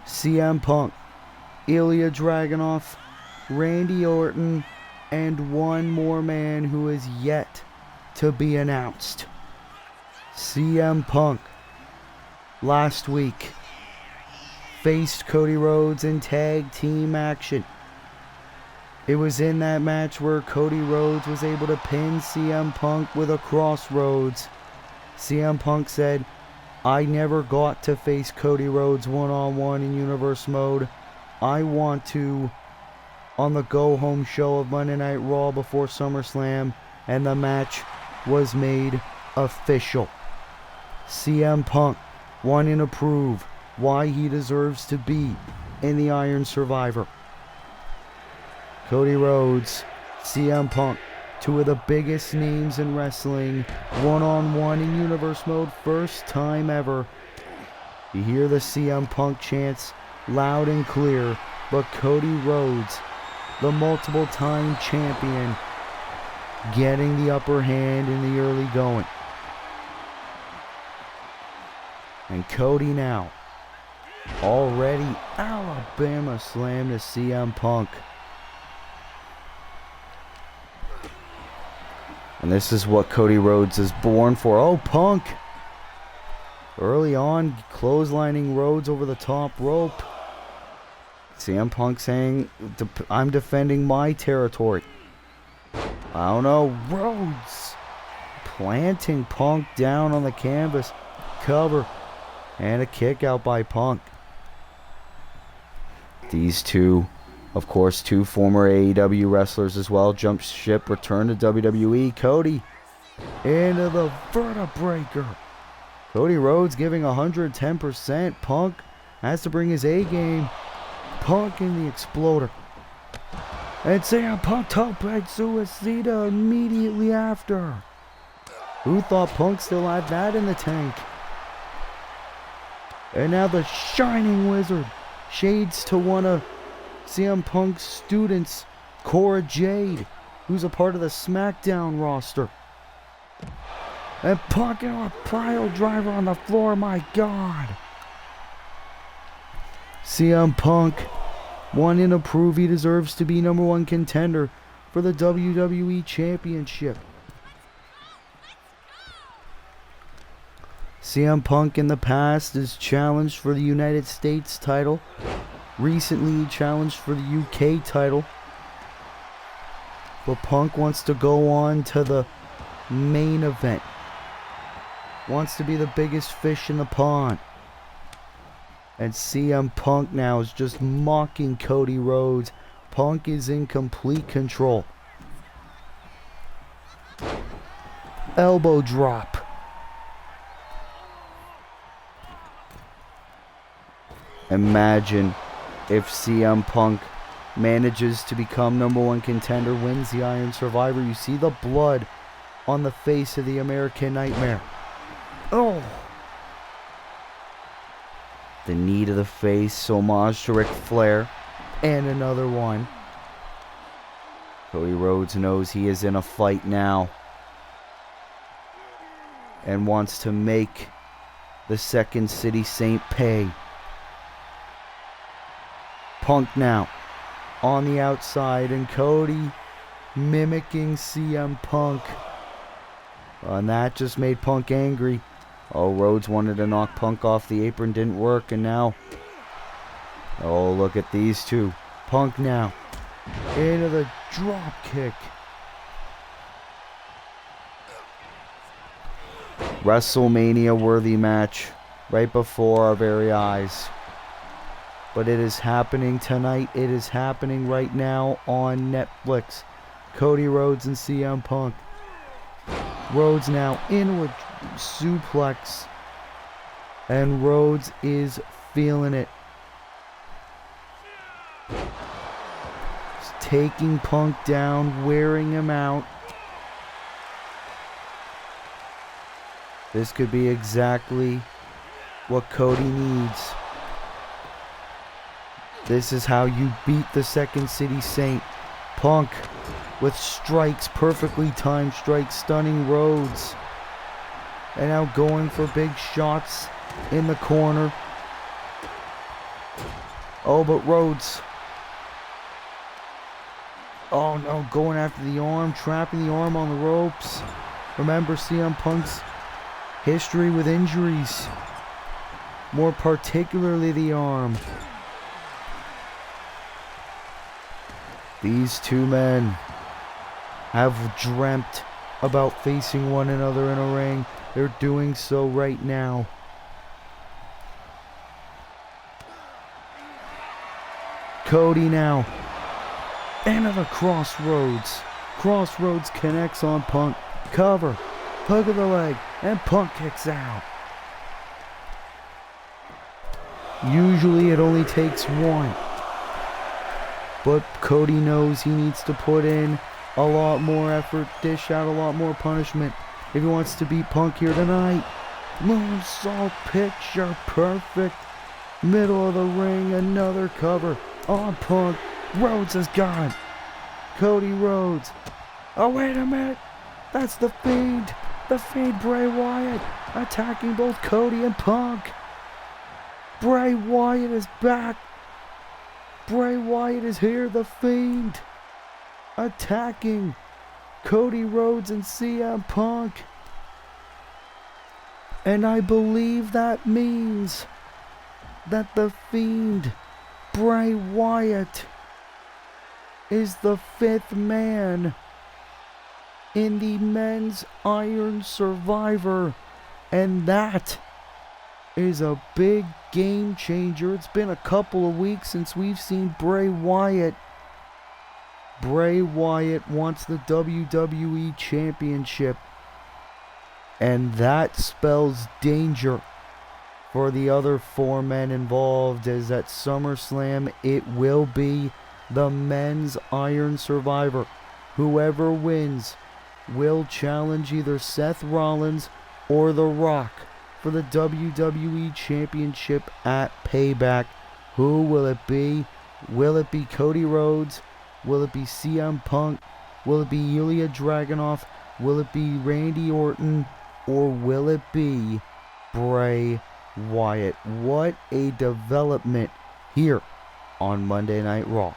CM Punk, Ilya Dragunov, Randy Orton, and one more man who is yet to be announced. CM Punk, last week, faced Cody Rhodes in tag team action. It was in that match where Cody Rhodes was able to pin CM Punk with a crossroads. CM Punk said, "I never got to face Cody Rhodes one-on-one in Universe mode. I want to on the go-home show of Monday Night Raw before SummerSlam," and the match was made official. CM Punk wanting to prove why he deserves to be in the Iron Survivor. Cody Rhodes, CM Punk, two of the biggest names in wrestling, one-on-one in Universe mode, first time ever. You hear the CM Punk chants loud and clear, but Cody Rhodes, the multiple-time champion, getting the upper hand in the early going. And Cody now, already Alabama slam to CM Punk. And this is what Cody Rhodes is born for. Oh, Punk! Early on, clotheslining Rhodes over the top rope. CM Punk saying, "I'm defending my territory." I don't know. Rhodes planting Punk down on the canvas. Cover. And a kick out by Punk. These two, of course, two former AEW wrestlers as well. Jump ship, return to WWE. Cody into the vertebraker. Cody Rhodes giving 110%. Punk has to bring his A game. Punk in the exploder. And CM Punk tope suicida immediately after. Who thought Punk still had that in the tank? And now the Shining Wizard shades to one of CM Punk's students, Cora Jade, who's a part of the SmackDown roster. And Punk in a pile driver on the floor, my God. CM Punk wanting to prove he deserves to be number one contender for the WWE Championship. CM Punk in the past is challenged for the United States title. Recently he challenged for the UK title. But Punk wants to go on to the main event. Wants to be the biggest fish in the pond. And CM Punk now is just mocking Cody Rhodes. Punk is in complete control. Elbow drop. Imagine if CM Punk manages to become number one contender, wins the Iron Survivor. You see the blood on the face of the American Nightmare. Oh! The knee to the face, homage to Ric Flair. And another one. Cody Rhodes knows he is in a fight now. And wants to make the Second City Saint pay. Punk now on the outside, and Cody mimicking CM Punk. And that just made Punk angry. Oh, Rhodes wanted to knock Punk off the apron, didn't work, and now, oh, look at these two. Punk now into the drop kick. WrestleMania worthy match right before our very eyes. But it is happening tonight. It is happening right now on Netflix. Cody Rhodes and CM Punk. Rhodes now into a suplex. And Rhodes is feeling it. He's taking Punk down, wearing him out. This could be exactly what Cody needs. This is how you beat the Second City Saint. Punk with strikes, perfectly timed strikes, stunning Rhodes. And now going for big shots in the corner. Oh, but Rhodes. Oh no, going after the arm, trapping the arm on the ropes. Remember CM Punk's history with injuries. More particularly the arm. These two men have dreamt about facing one another in a ring. They're doing so right now. Cody now. Another crossroads. Crossroads connects on Punk. Cover. Hook of the leg. And Punk kicks out. Usually it only takes one. But Cody knows he needs to put in a lot more effort, dish out a lot more punishment if he wants to beat Punk here tonight. Moonsault picture perfect. Middle of the ring, another cover on Punk. Rhodes is gone. Cody Rhodes. Oh, wait a minute. That's the Fiend. The Fiend, Bray Wyatt, attacking both Cody and Punk. Bray Wyatt is back. Bray Wyatt is here, the Fiend. Attacking Cody Rhodes and CM Punk. And I believe that means that the Fiend, Bray Wyatt, is the fifth man in the men's Iron Survivor. And that is a big game changer. It's been a couple of weeks since we've seen Bray Wyatt. Bray Wyatt wants the WWE Championship. And that spells danger for the other four men involved, as at SummerSlam it will be the men's Iron Survivor. Whoever wins will challenge either Seth Rollins or The Rock for the WWE Championship at Payback. Who will it be? Will it be Cody Rhodes? Will it be CM Punk? Will it be Ilya Dragunov? Will it be Randy Orton? Or will it be Bray Wyatt? What a development here on Monday Night Raw.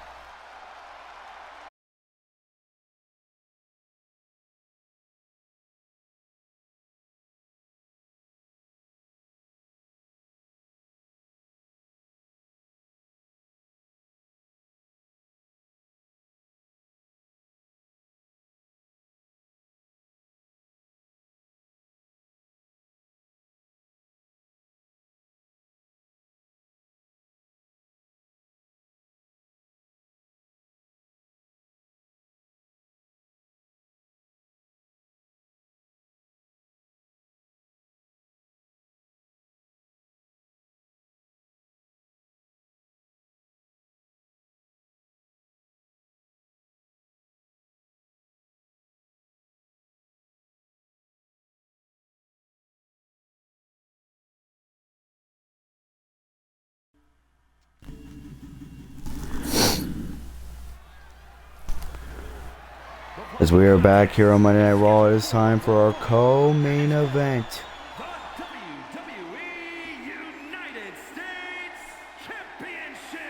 As we are back here on Monday Night Raw, it is time for our co-main event. The WWE United States Championship.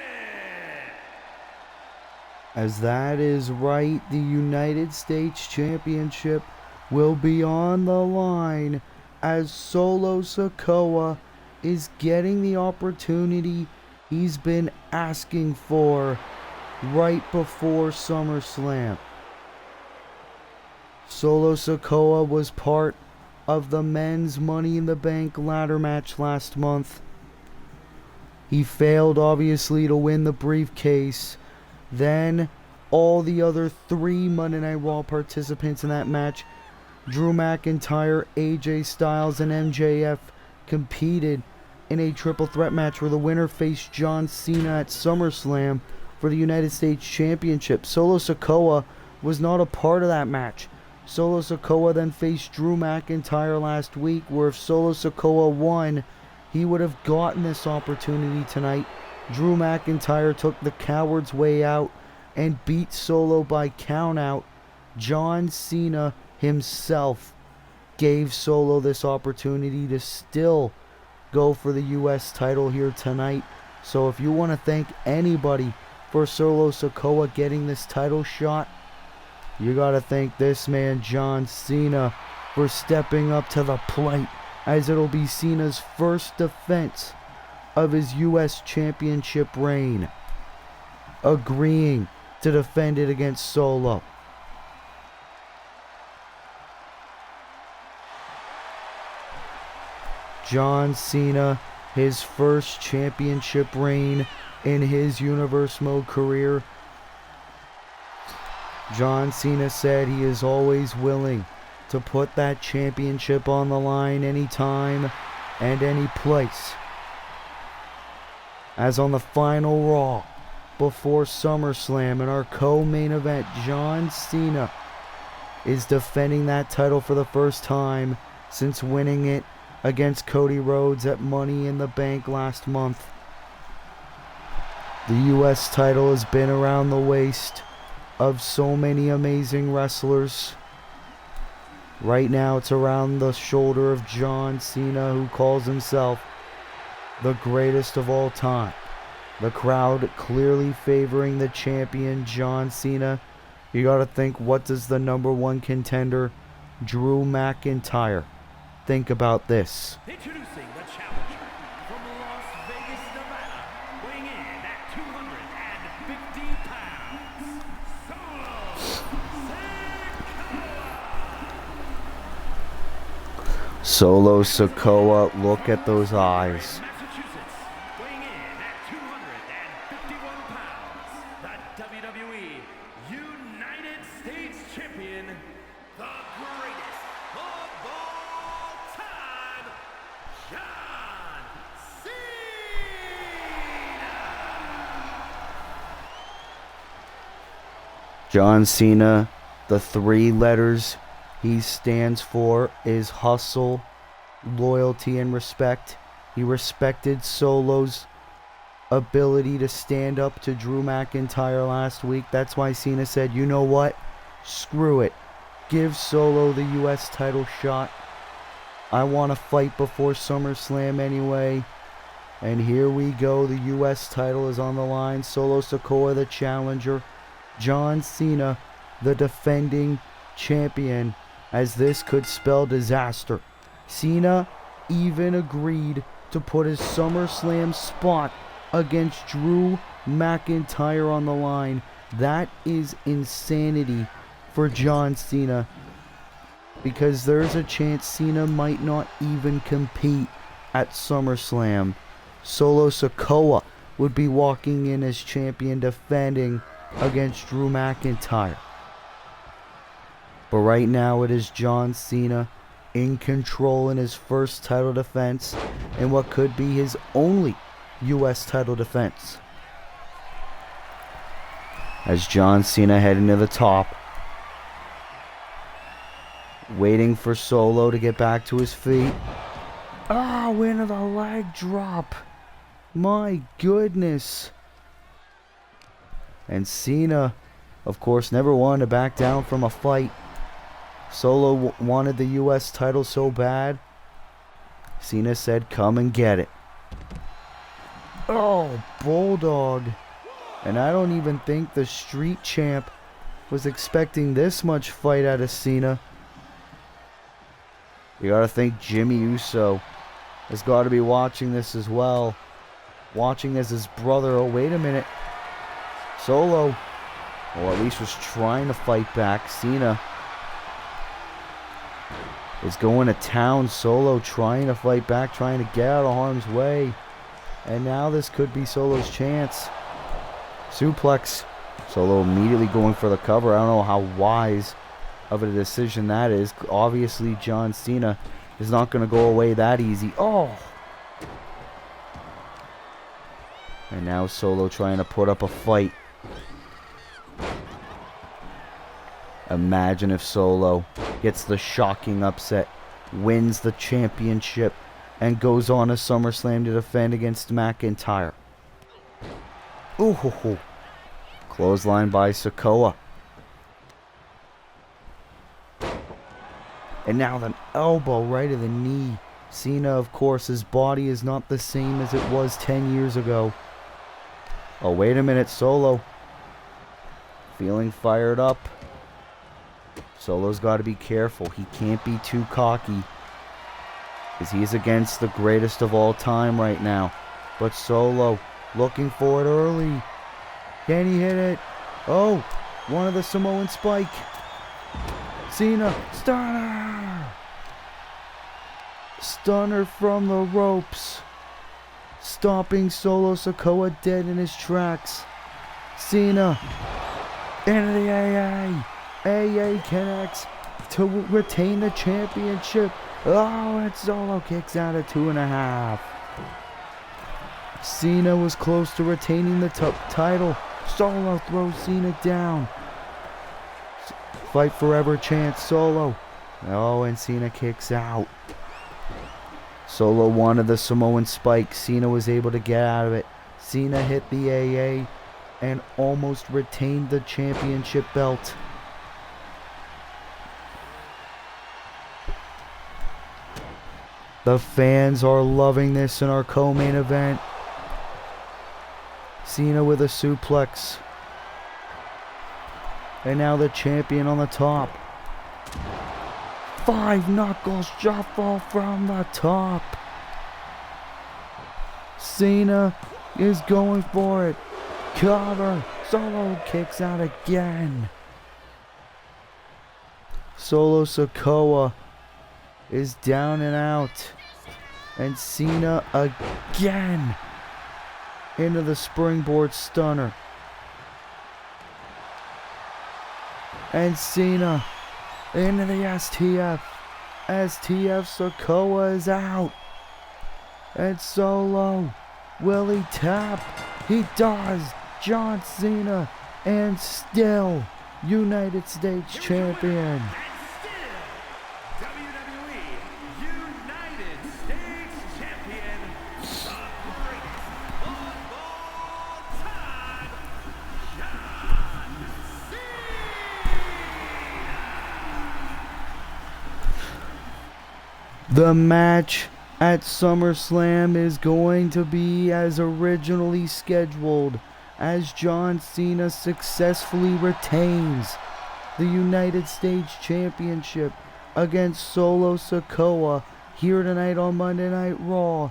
As that is right, the United States Championship will be on the line as Solo Sikoa is getting the opportunity he's been asking for right before SummerSlam. Solo Sikoa was part of the men's Money in the Bank ladder match last month. He failed, obviously, to win the briefcase. Then, all the other three Monday Night Raw participants in that match, Drew McIntyre, AJ Styles, and MJF, competed in a triple threat match where the winner faced John Cena at SummerSlam for the United States Championship. Solo Sikoa was not a part of that match. Solo Sikoa then faced Drew McIntyre last week, where if Solo Sikoa won, he would have gotten this opportunity tonight. Drew McIntyre took the coward's way out and beat Solo by countout. John Cena himself gave Solo this opportunity to still go for the U.S. title here tonight. So if you want to thank anybody for Solo Sikoa getting this title shot, you got to thank this man, John Cena, for stepping up to the plate, as it'll be Cena's first defense of his U.S. Championship reign, agreeing to defend it against Solo. John Cena, his first championship reign in his Universe Mode career. John Cena said he is always willing to put that championship on the line anytime and any place. As on the final Raw before SummerSlam in our co-main event, John Cena is defending that title for the first time since winning it against Cody Rhodes at Money in the Bank last month. The U.S. title has been around the waist of so many amazing wrestlers. Right now it's around the shoulder of John Cena, who calls himself the greatest of all time. The crowd clearly favoring the champion, John Cena. You gotta think, what does the number one contender, Drew McIntyre, think about this? Introducing the challenger from Las Vegas, Nevada, weighing in at 250 pounds, Solo Solo Sikoa. Sikoa, look at those eyes. Massachusetts, weighing in at 251 pounds, the WWE United States Champion, the greatest of all time, John Cena. John Cena, the three letters he stands for is hustle, loyalty, and respect. He respected Solo's ability to stand up to Drew McIntyre last week. That's why Cena said, you know what? Screw it. Give Solo the U.S. title shot. I want to fight before SummerSlam anyway. And here we go. The U.S. title is on the line. Solo Sikoa, the challenger. John Cena, the defending champion, as this could spell disaster. Cena even agreed to put his SummerSlam spot against Drew McIntyre on the line. That is insanity for John Cena, because there's a chance Cena might not even compete at SummerSlam. Solo Sikoa would be walking in as champion, defending against Drew McIntyre. But right now it is John Cena in control in his first title defense and what could be his only U.S. title defense. As John Cena heading to the top, waiting for Solo to get back to his feet. Into the leg drop. My goodness. And Cena, of course, never wanted to back down from a fight. Solo wanted the U.S. title so bad. Cena said, come and get it. Oh, Bulldog. And I don't even think the Street Champ was expecting this much fight out of Cena. You gotta think Jimmy Uso has got to be watching this as well. Watching as his brother. Oh, wait a minute. Solo, or at least was trying to fight back. Cena is going to town. Solo trying to fight back, trying to get out of harm's way. And now this could be Solo's chance. Suplex. Solo immediately going for the cover. I don't know how wise of a decision that is. Obviously, John Cena is not going to go away that easy. Oh! And now Solo trying to put up a fight. Imagine if Solo gets the shocking upset, wins the championship, and goes on to SummerSlam to defend against McIntyre. Ooh, hoo, hoo. Clothesline by Sikoa. And now the elbow right to the knee. Cena, of course, his body is not the same as it was 10 years ago. Oh, wait a minute, Solo. Feeling fired up. Solo's got to be careful. He can't be too cocky, because he's against the greatest of all time right now. But Solo looking for it early. Can he hit it? Oh, one of the Samoan spike. Cena, stunner! Stunner from the ropes. Stopping Solo Sikoa dead in his tracks. Cena into the AA. AA connects to retain the championship. Oh, and Solo kicks out at 2.5. Cena was close to retaining the title. Solo throws Cena down. Fight forever chance, Solo. Oh, and Cena kicks out. Solo wanted the Samoan spike. Cena was able to get out of it. Cena hit the AA and almost retained the championship belt. The fans are loving this in our co-main event. Cena with a suplex. And now the champion on the top. 5 knuckles shuffle from the top. Cena is going for it. Cover. Solo kicks out again. Solo Sikoa is down and out. And Cena again into the springboard stunner. And Cena into the STF. STF Sikoa is out. And Solo, will he tap? He does. John Cena, and still United States champion. The match at SummerSlam is going to be as originally scheduled, as John Cena successfully retains the United States Championship against Solo Sikoa here tonight on Monday Night Raw.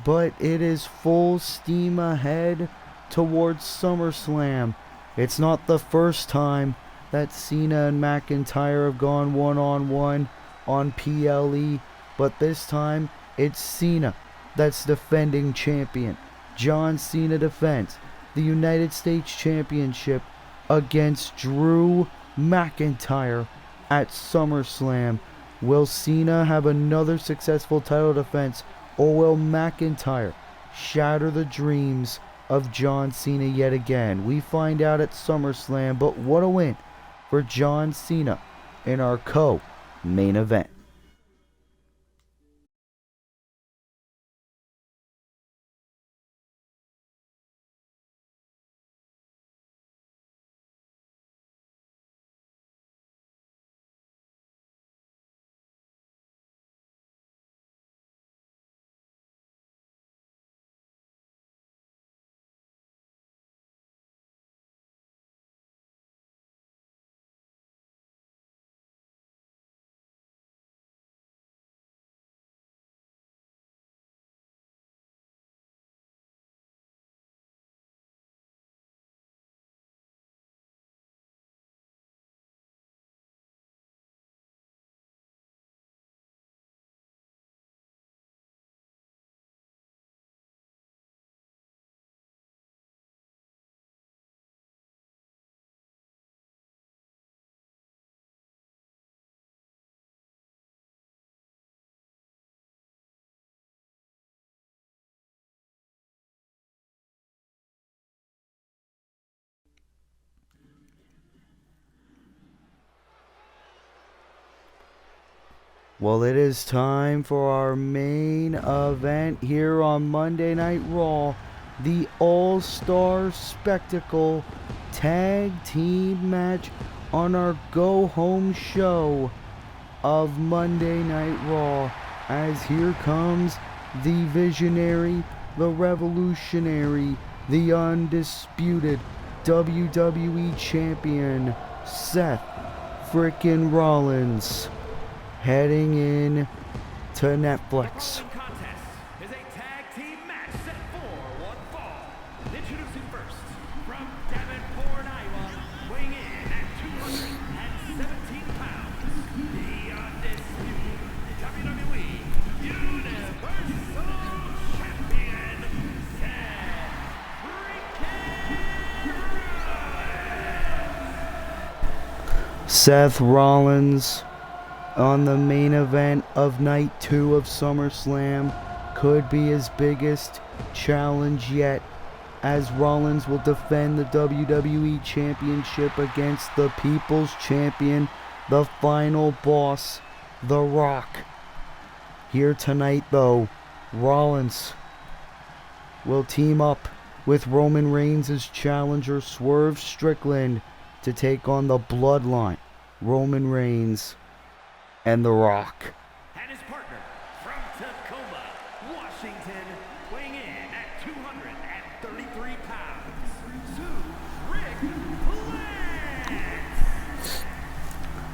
But it is full steam ahead towards SummerSlam. It's not the first time that Cena and McIntyre have gone one-on-one on PLE. But this time, it's Cena that's defending champion. John Cena defends the United States Championship against Drew McIntyre at SummerSlam. Will Cena have another successful title defense, or will McIntyre shatter the dreams of John Cena yet again? We find out at SummerSlam, but what a win for John Cena in our co-main event. Well, it is time for our main event here on Monday Night Raw, the All-Star Spectacle Tag Team match on our go-home show. of Monday Night Raw, as here comes the visionary, the revolutionary, the undisputed WWE Champion, Seth frickin' Rollins, heading in to Netflix. The following contest is a tag team match set for one fall. Introducing first, from Davenport, Iowa, weighing in at 217 pounds, the undisputed WWE Universal Champion, Seth freaking Rollins. Seth Rollins on the main event of Night 2 of SummerSlam could be his biggest challenge yet, as Rollins will defend the WWE Championship against the People's Champion, the final boss, The Rock. Here tonight though, Rollins will team up with Roman Reigns' challenger Swerve Strickland to take on the Bloodline, Roman Reigns and The Rock. And his partner from Tacoma, Washington, weighing in at 233 pounds,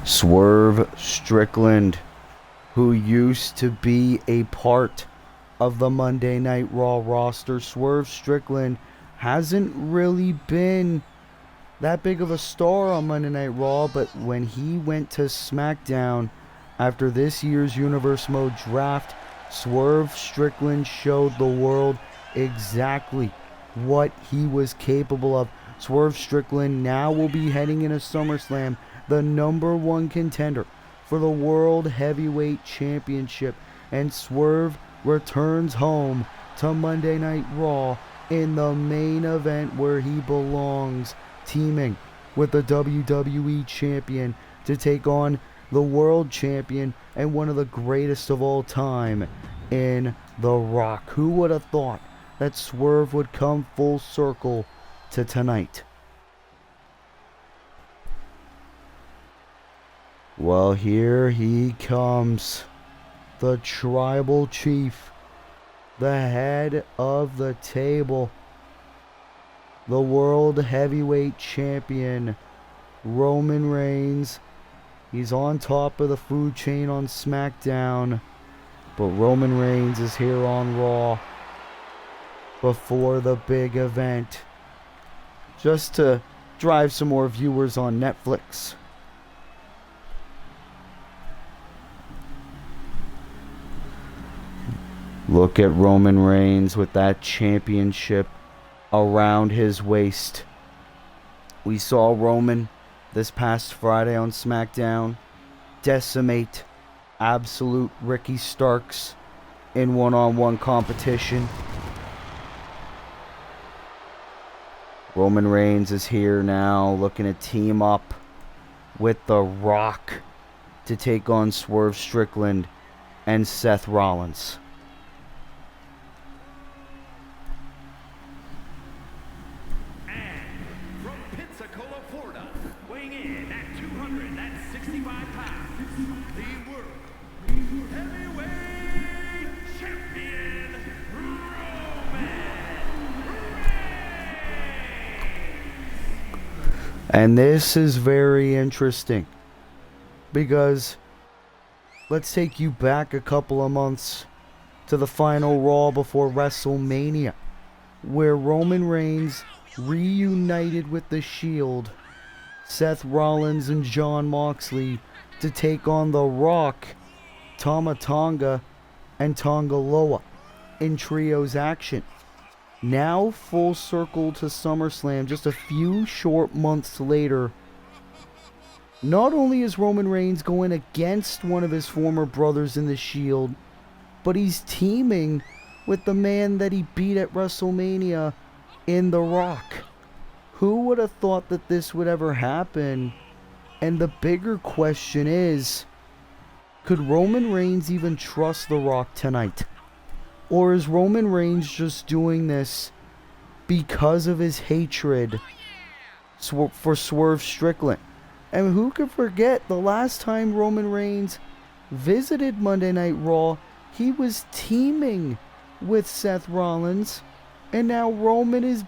Swerve Strickland, who used to be a part of the Monday Night Raw roster. Swerve Strickland hasn't really been that big of a star on Monday Night Raw, but when he went to SmackDown after this year's Universe Mode draft, Swerve Strickland showed the world exactly what he was capable of. Swerve Strickland now will be heading into SummerSlam, the #1 contender for the World Heavyweight Championship, and Swerve returns home to Monday Night Raw in the main event where he belongs, teaming with the WWE Champion to take on the World Champion and one of the greatest of all time in The Rock. Who would have thought that Swerve would come full circle to tonight? Well, here he comes, the Tribal Chief, the head of the table, the World Heavyweight Champion, Roman Reigns. He's on top of the food chain on SmackDown, but Roman Reigns is here on Raw before the big event, just to drive some more viewers on Netflix. Look at Roman Reigns with that championship around his waist. We saw Roman this past Friday on SmackDown decimate absolute Ricky Starks in one-on-one competition. Roman Reigns is here now, looking to team up with The Rock to take on Swerve Strickland and Seth Rollins. And this is very interesting because let's take you back a couple of months to the final Raw before WrestleMania, where Roman Reigns reunited with The Shield, Seth Rollins and Jon Moxley, to take on The Rock, Tama Tonga, and Tonga Loa in trios action. Now full circle to SummerSlam, just a few short months later. Not only is Roman Reigns going against one of his former brothers in The Shield, but he's teaming with the man that he beat at WrestleMania in The Rock. Who would have thought that this would ever happen? And the bigger question is, could Roman Reigns even trust The Rock tonight? Or is Roman Reigns just doing this because of his hatred for Swerve Strickland? And who could forget the last time Roman Reigns visited Monday Night Raw, he was teaming with Seth Rollins, and now Roman is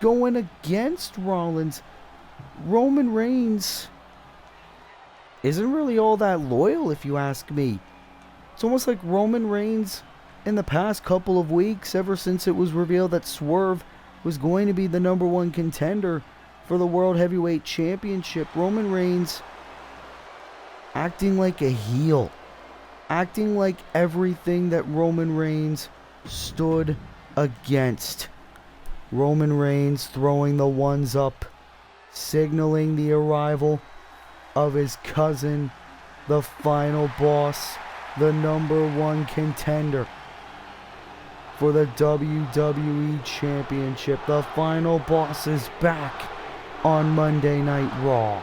going against Rollins. Roman Reigns isn't really all that loyal, if you ask me. It's almost like Roman Reigns in the past couple of weeks, ever since it was revealed that Swerve was going to be the number one contender for the World Heavyweight Championship, Roman Reigns acting like a heel, acting like everything that Roman Reigns stood against. Roman Reigns throwing the ones up, signaling the arrival of his cousin, the final boss, the number one contender for the WWE Championship. The final boss is back on Monday Night Raw.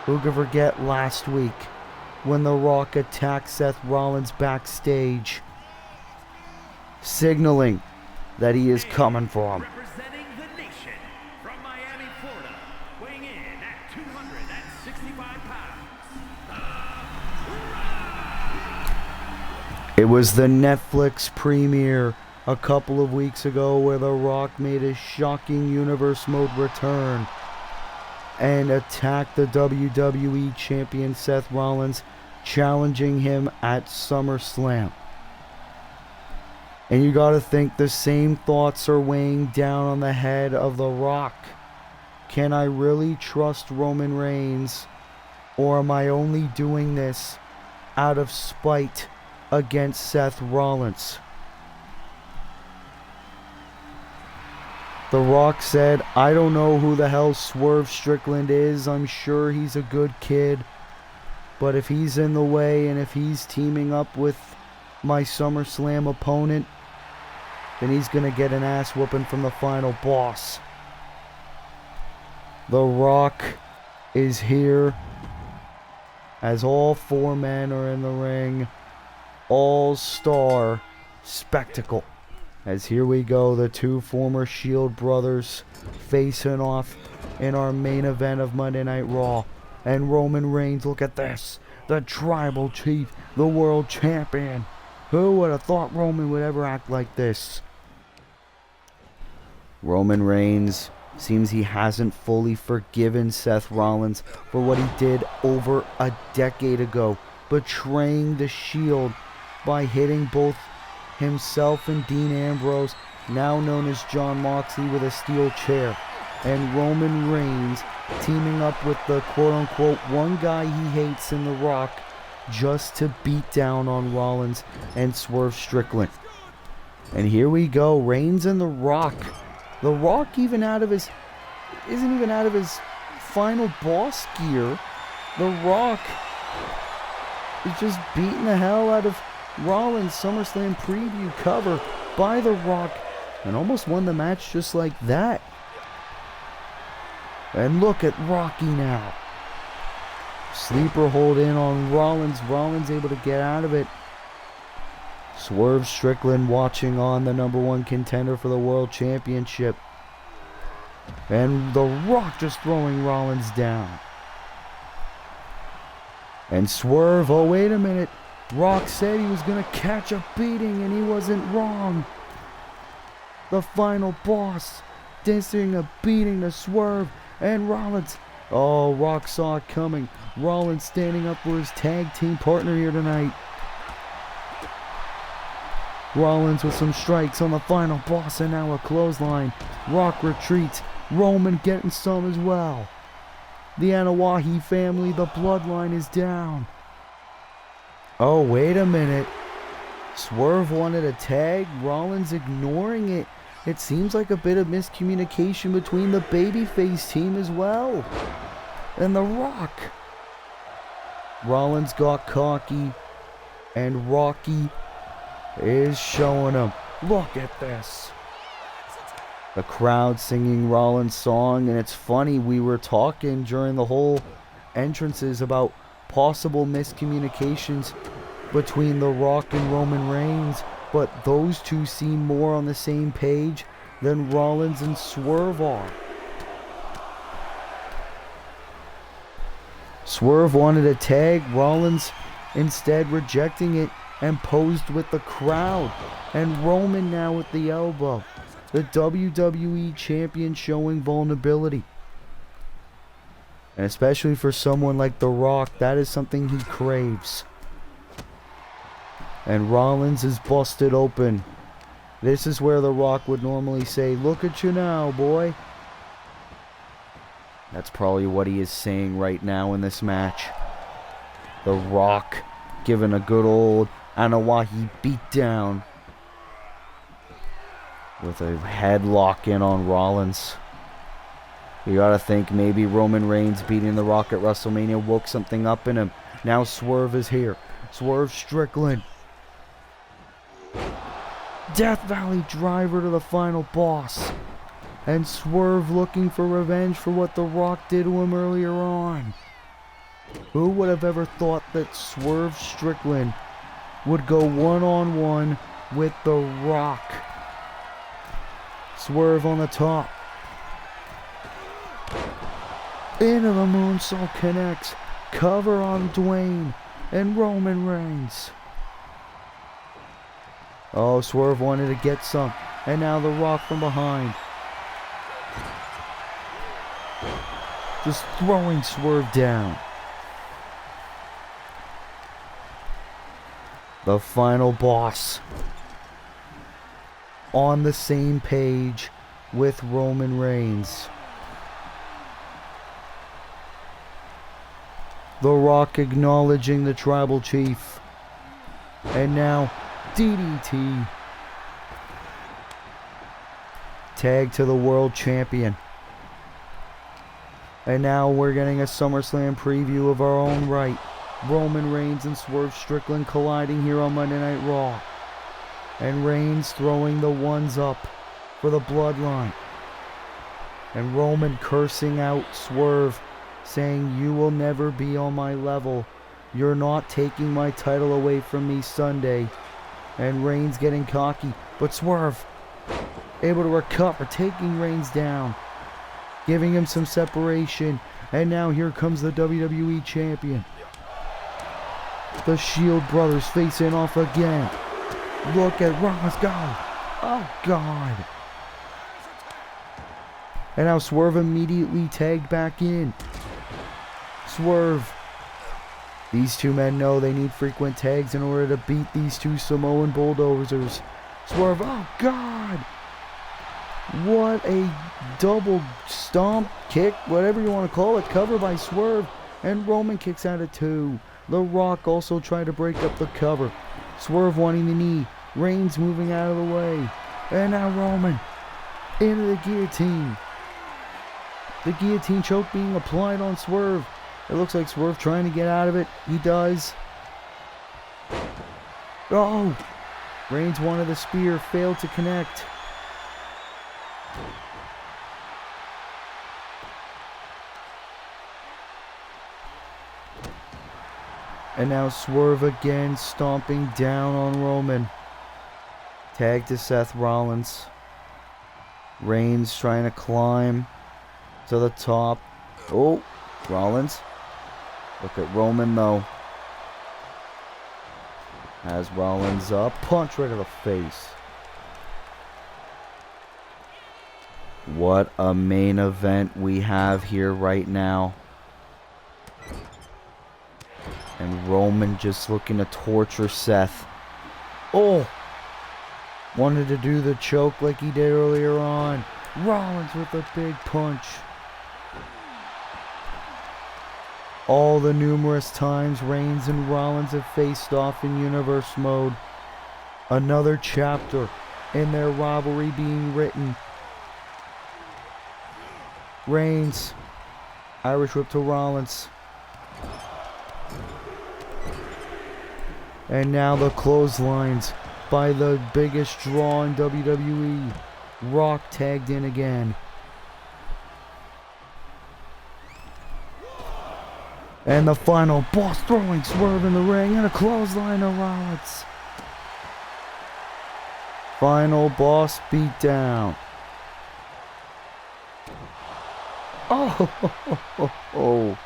Who could forget last week when The Rock attacked Seth Rollins backstage, signaling that he is coming for him. Representing the nation from Miami, Florida, weighing in at 265 pounds. It was the Netflix premiere a couple of weeks ago where The Rock made his shocking universe mode return and attacked the WWE champion Seth Rollins, challenging him at SummerSlam. And you gotta think the same thoughts are weighing down on the head of The Rock. Can I really trust Roman Reigns, or am I only doing this out of spite against Seth Rollins? The Rock said, I don't know who the hell Swerve Strickland is. I'm sure he's a good kid. But if he's in the way and if he's teaming up with my SummerSlam opponent, then he's going to get an ass whooping from the final boss. The Rock is here as all four men are in the ring. All-star spectacle. As here we go, the two former Shield brothers facing off in our main event of Monday Night Raw. And Roman Reigns, look at this. The tribal chief, the world champion. Who would have thought Roman would ever act like this? Roman Reigns seems he hasn't fully forgiven Seth Rollins for what he did over a decade ago, betraying the Shield by hitting both himself and Dean Ambrose, now known as John Moxley, with a steel chair. And Roman Reigns teaming up with the quote-unquote one guy he hates in The Rock just to beat down on Rollins and Swerve Strickland. And here we go, Reigns and The Rock. The Rock isn't even out of his final boss gear. The Rock is just beating the hell out of Rollins. SummerSlam preview cover by The Rock, and almost won the match just like that. And look at Rocky now. Sleeper hold in on Rollins. Rollins able to get out of it. Swerve Strickland watching on, the number one contender for the World Championship. And The Rock just throwing Rollins down. And Swerve, oh wait a minute. Rock said he was going to catch a beating, and he wasn't wrong. The final boss dissing a beating to Swerve and Rollins. Oh, Rock saw it coming. Rollins standing up for his tag team partner here tonight. Rollins with some strikes on the final boss, and now a clothesline. Rock retreats. Roman getting some as well. The Anawahi family, the bloodline is down. Oh, wait a minute. Swerve wanted a tag, Rollins ignoring it. It seems like a bit of miscommunication between the babyface team as well. And The Rock. Rollins got cocky, and Rocky is showing him. Look at this. The crowd singing Rollins' song, and it's funny, we were talking during the whole entrances about possible miscommunications between The Rock and Roman Reigns, but those two seem more on the same page than Rollins and Swerve are. Swerve wanted a tag. Rollins instead rejecting it and posed with the crowd. And Roman now with the elbow. The WWE Champion showing vulnerability. And especially for someone like The Rock, that is something he craves. And Rollins is busted open. This is where The Rock would normally say, "Look at you now, boy." That's probably what he is saying right now in this match. The Rock giving a good old Anawahi beatdown with a headlock in on Rollins. You gotta think maybe Roman Reigns beating The Rock at WrestleMania woke something up in him. Now Swerve is here. Swerve Strickland. Death Valley driver to the final boss. And Swerve looking for revenge for what The Rock did to him earlier on. Who would have ever thought that Swerve Strickland would go one-on-one with The Rock? Swerve on the top. Into the moonsault connects. Cover on Dwayne and Roman Reigns. Oh, Swerve wanted to get some. And now The Rock from behind. Just throwing Swerve down. The final boss. On the same page with Roman Reigns. The Rock acknowledging the tribal chief. And now DDT. Tag to the world champion. And now we're getting a SummerSlam preview of our own right. Roman Reigns and Swerve Strickland colliding here on Monday Night Raw. And Reigns throwing the ones up for the bloodline. And Roman cursing out Swerve, saying, "You will never be on my level. You're not taking my title away from me Sunday." And Reigns getting cocky, but Swerve able to recover, taking Reigns down, giving him some separation. And now here comes the WWE Champion. The Shield brothers facing off again. Look at Rollins go. Oh God. And now Swerve immediately tagged back in. Swerve. These two men know they need frequent tags in order to beat these two Samoan bulldozers. Swerve, oh God! What a double stomp, kick, whatever you want to call it, cover by Swerve. And Roman kicks out at 2. The Rock also tried to break up the cover. Swerve wanting the knee. Reigns moving out of the way. And now Roman into the guillotine. The guillotine choke being applied on Swerve. It looks like Swerve trying to get out of it. He does. Oh! Reigns wanted the spear, failed to connect. And now Swerve again stomping down on Roman. Tag to Seth Rollins. Reigns trying to climb to the top. Oh, Rollins. Look at Roman though. Has Rollins up. Punch right to the face. What a main event we have here right now. And Roman just looking to torture Seth. Oh! Wanted to do the choke like he did earlier on. Rollins with a big punch. All the numerous times Reigns and Rollins have faced off in universe mode. Another chapter in their rivalry being written. Reigns. Irish whip to Rollins. And now the clotheslines by the biggest draw in WWE. Rock tagged in again. And the final boss throwing Swerve in the ring and a clothesline to Rollins. Final boss beatdown. Oh,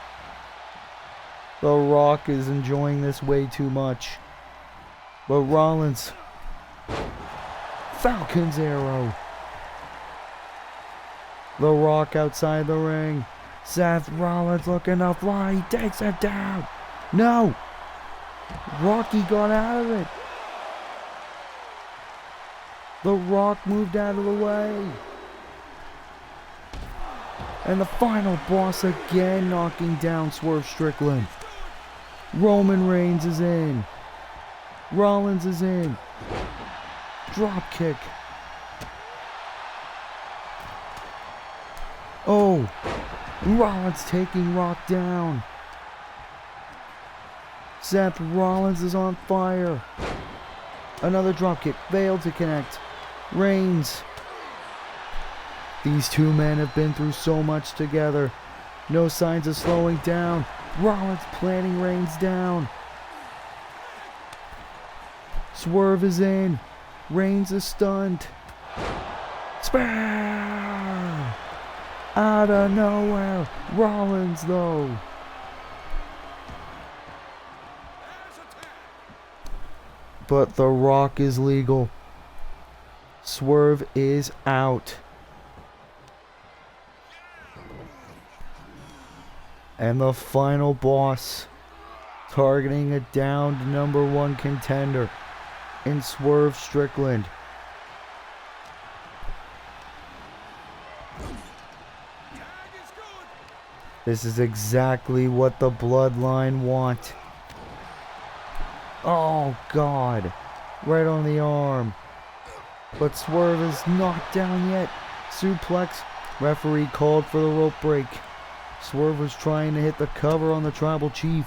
The Rock is enjoying this way too much. But Rollins, Falcon's arrow. The Rock outside the ring. Seth Rollins looking to fly. He takes it down. No. Rocky got out of it. The Rock moved out of the way. And the final boss again knocking down Swerve Strickland. Roman Reigns is in. Rollins is in. Drop kick. Oh, Rollins taking Rock down. Seth Rollins is on fire. Another drop kick, failed to connect. Reigns. These two men have been through so much together. No signs of slowing down. Rollins planting Reigns down. Swerve is in. Reigns is stunned. Spear! Out of nowhere. Rollins though. But The Rock is legal. Swerve is out. And the final boss, targeting a downed #1 contender in Swerve Strickland. This is exactly what the Bloodline want. Oh God, right on the arm. But Swerve is not down yet. Suplex, referee called for the rope break. Swerve was trying to hit the cover on the Tribal Chief.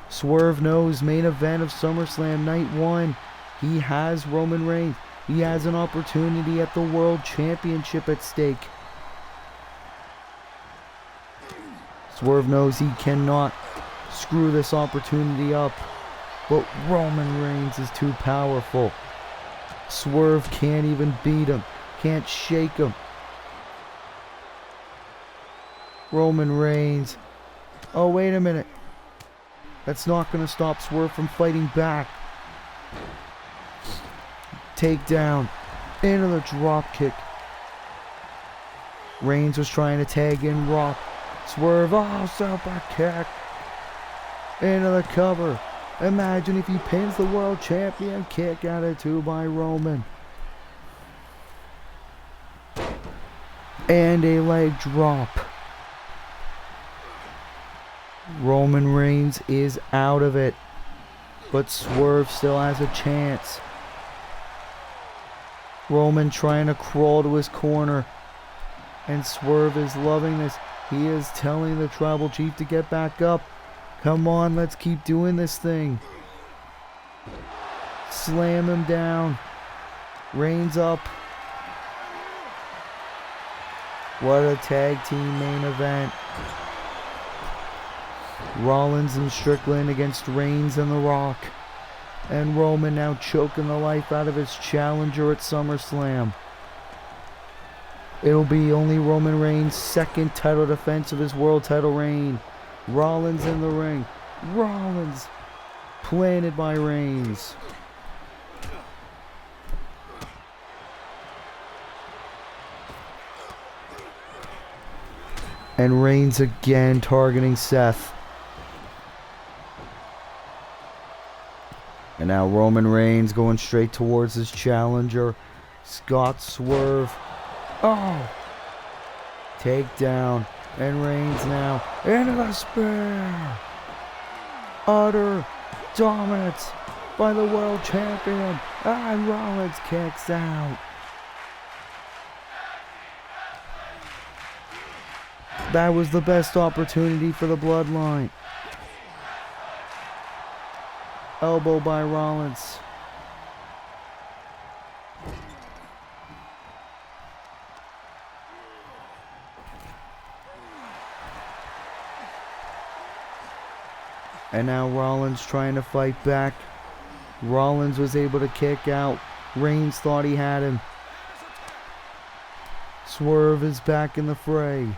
Swerve knows main event of SummerSlam Night 1. He has Roman Reigns. He has an opportunity at the World Championship at stake. Swerve knows he cannot screw this opportunity up. But Roman Reigns is too powerful. Swerve can't even beat him. Can't shake him. Roman Reigns. Oh, wait a minute. That's not going to stop Swerve from fighting back. Takedown. Into the drop kick. Reigns was trying to tag in Rock. Swerve. Oh, super kick. Into the cover. Imagine if he pins the world champion. Kick out of 2 by Roman. And a leg drop. Roman Reigns is out of it. But Swerve still has a chance. Roman trying to crawl to his corner. And Swerve is loving this. He is telling the Tribal Chief to get back up. Come on, let's keep doing this thing. Slam him down. Reigns up. What a tag team main event. Rollins and Strickland against Reigns and The Rock. And Roman now choking the life out of his challenger at SummerSlam. It'll be only Roman Reigns' second title defense of his world title reign. Rollins in the ring. Rollins planted by Reigns. And Reigns again targeting Seth. And now Roman Reigns going straight towards his challenger. Scott Swerve. Oh! Takedown. And Reigns now into the spear. Utter dominance by the world champion. And Rollins kicks out. That was the best opportunity for the Bloodline. Elbow by Rollins. And now Rollins trying to fight back. Rollins was able to kick out. Reigns thought he had him. Swerve is back in the fray.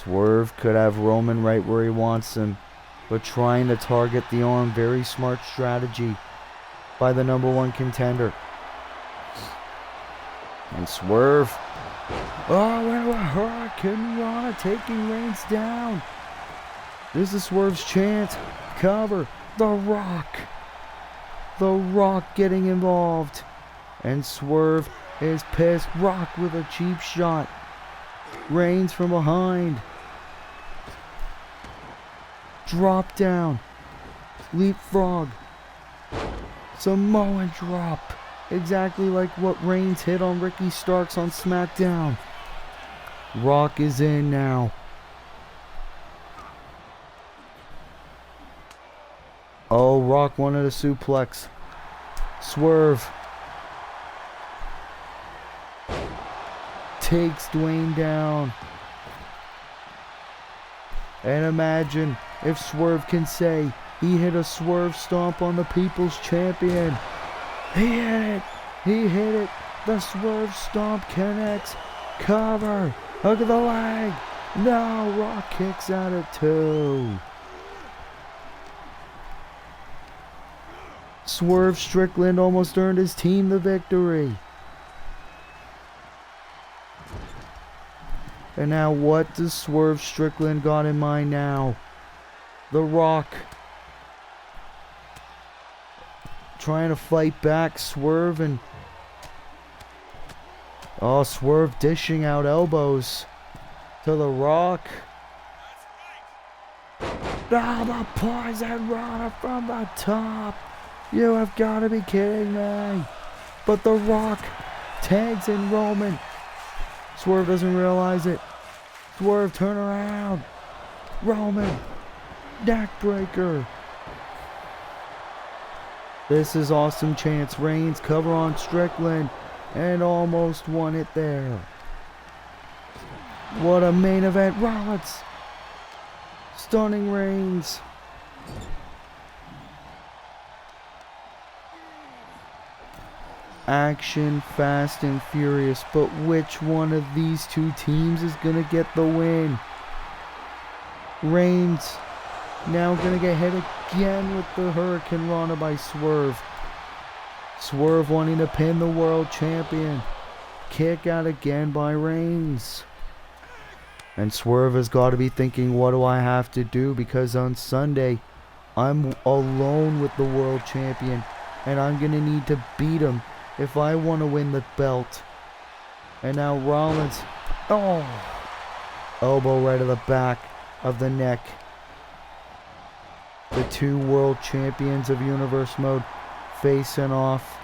Swerve could have Roman right where he wants him, but trying to target the arm, very smart strategy by the #1 contender. And Swerve, and a Hurricane Rana taking Reigns down. This is Swerve's chance. Cover. The Rock getting involved. And Swerve is pissed. Rock with a cheap shot. Reigns from behind. Drop down. Leapfrog. Samoan drop. Exactly like what Reigns hit on Ricky Starks on SmackDown. Rock is in now. Oh, Rock wanted a suplex. Swerve takes Dwayne down. And imagine if Swerve can say he hit a Swerve stomp on the People's Champion. He hit it. The Swerve stomp connects. Cover. Look at the leg. No, Rock kicks out at 2. Swerve Strickland almost earned his team the victory. And now what does Swerve Strickland got in mind now? The Rock trying to fight back. Swerve and Swerve dishing out elbows to the Rock. The poison runner from the top. You have got to be kidding me. But the Rock tags in Roman. Swerve doesn't realize it. Swerve, turn around. Roman. Neckbreaker. This is awesome chance. Reigns cover on Strickland. And almost won it there. What a main event. Rollins. Stunning Reigns. Action, fast and furious, but which one of these two teams is gonna get the win? Reigns now gonna get hit again with the Hurricane Rana by Swerve. Swerve wanting to pin the world champion. Kick out again by Reigns. And Swerve has got to be thinking, what do I have to do? Because on Sunday, I'm alone with the world champion, and I'm gonna need to beat him if I want to win the belt. And now Rollins. Elbow right to the back of the neck. The two world champions of Universe Mode facing off.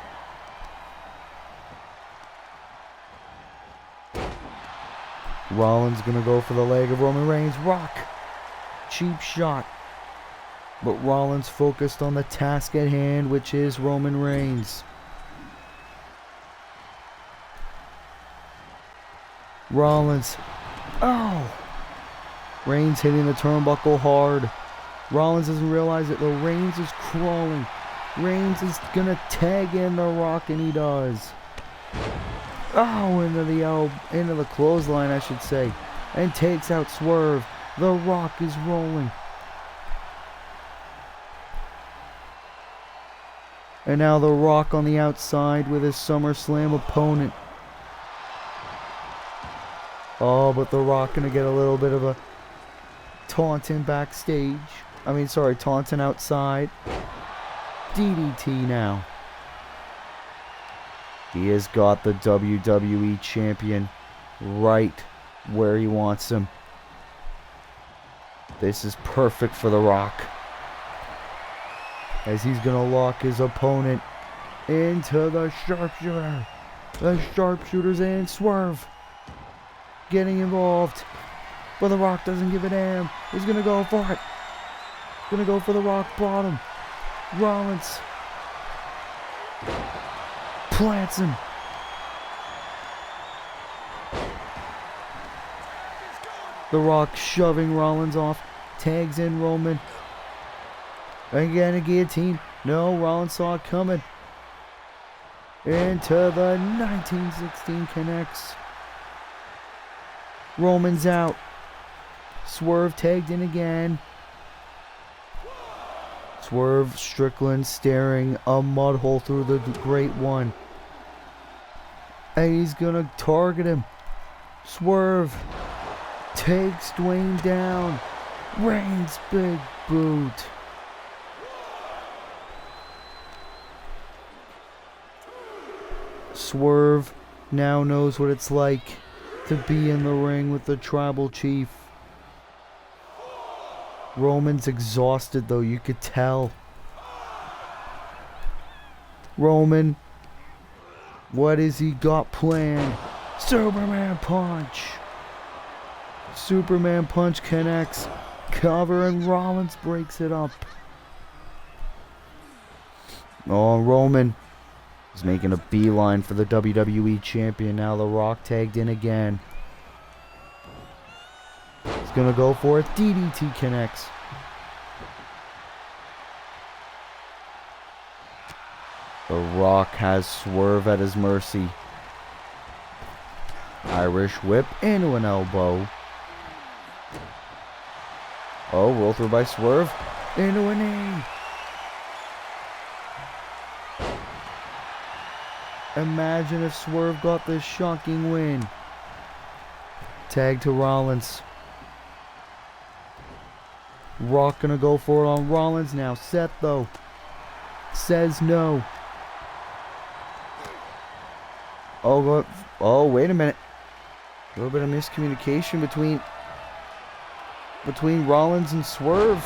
Rollins gonna go for the leg of Roman Reigns. Rock. Cheap shot. But Rollins focused on the task at hand, which is Roman Reigns. Rollins. Reigns hitting the turnbuckle hard. Rollins doesn't realize it though. Reigns is crawling. Reigns is gonna tag in the Rock, and he does. Into the clothesline, I should say. And takes out Swerve. The Rock is rolling. And now the Rock on the outside with his SummerSlam opponent. But the Rock gonna get a little bit of a taunting backstage. Taunting outside. DDT now. He has got the WWE champion right where he wants him. This is perfect for the Rock, as he's gonna lock his opponent into the sharpshooter. The sharpshooter's in. Swerve getting involved, but the Rock doesn't give a damn. He's gonna go for it. Gonna go for the Rock bottom. Rollins plants him. The Rock shoving Rollins off. Tags in Roman. Again a guillotine. No, Rollins saw it coming. Into the 1916 connects. Roman's out. Swerve tagged in again. Swerve Strickland staring a mud hole through the Great One. And he's gonna target him. Swerve takes Dwayne down. Reigns big boot. Swerve now knows what it's like to be in the ring with the tribal chief. Roman's exhausted though, you could tell. Roman, what has he got planned? Superman punch. Superman punch connects. Cover and Rollins breaks it up. Oh, Roman is making a beeline for the WWE champion. Now The Rock tagged in again. He's gonna go for it. DDT connects. The Rock has Swerve at his mercy. Irish whip into an elbow. Oh, roll through by Swerve. Into a knee. Imagine if Swerve got this shocking win. Tag to Rollins. Rock gonna go for it on Rollins now. Seth though says no. Oh, wait a minute. A little bit of miscommunication between Rollins and Swerve.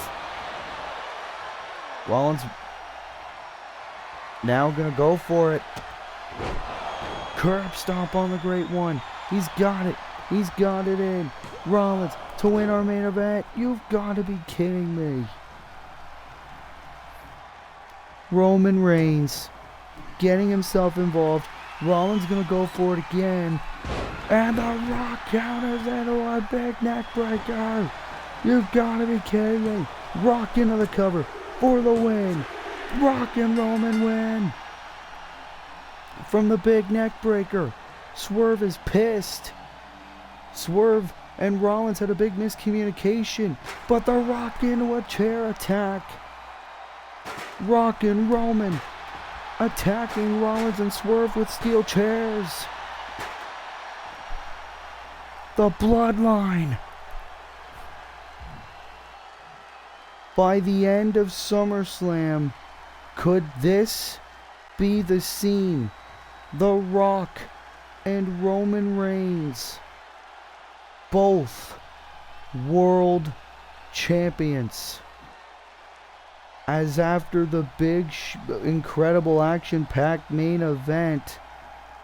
Rollins now gonna go for it. Curb stomp on the Great One. He's got it. He's got it in. Rollins to win our main event. You've got to be kidding me. Roman Reigns getting himself involved. Rollins gonna go for it again. And The Rock counters into a big neck breaker. You've got to be kidding me. Rock into the cover for the win. Rock and Roman win. From the big neck breaker. Swerve is pissed. Swerve and Rollins had a big miscommunication, but The Rock into a chair attack. Rock and Roman attacking Rollins and Swerve with steel chairs. The Bloodline. By the end of SummerSlam, could this be the scene? The Rock and Roman Reigns, both world champions. As after the big, incredible action-packed main event,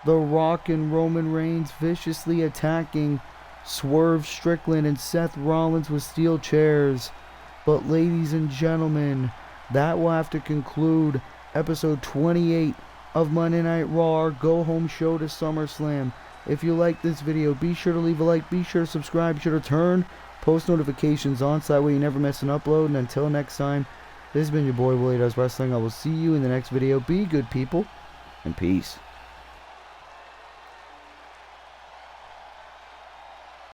The Rock and Roman Reigns viciously attacking Swerve Strickland and Seth Rollins with steel chairs. But ladies and gentlemen, that will have to conclude episode 28 of Monday Night Raw, our go-home show to SummerSlam. If you like this video, be sure to leave a like, be sure to subscribe, be sure to turn post notifications on so that way you never miss an upload. And until next time, this has been your boy Willie Does Wrestling. I will see you in the next video. Be good, people, and peace.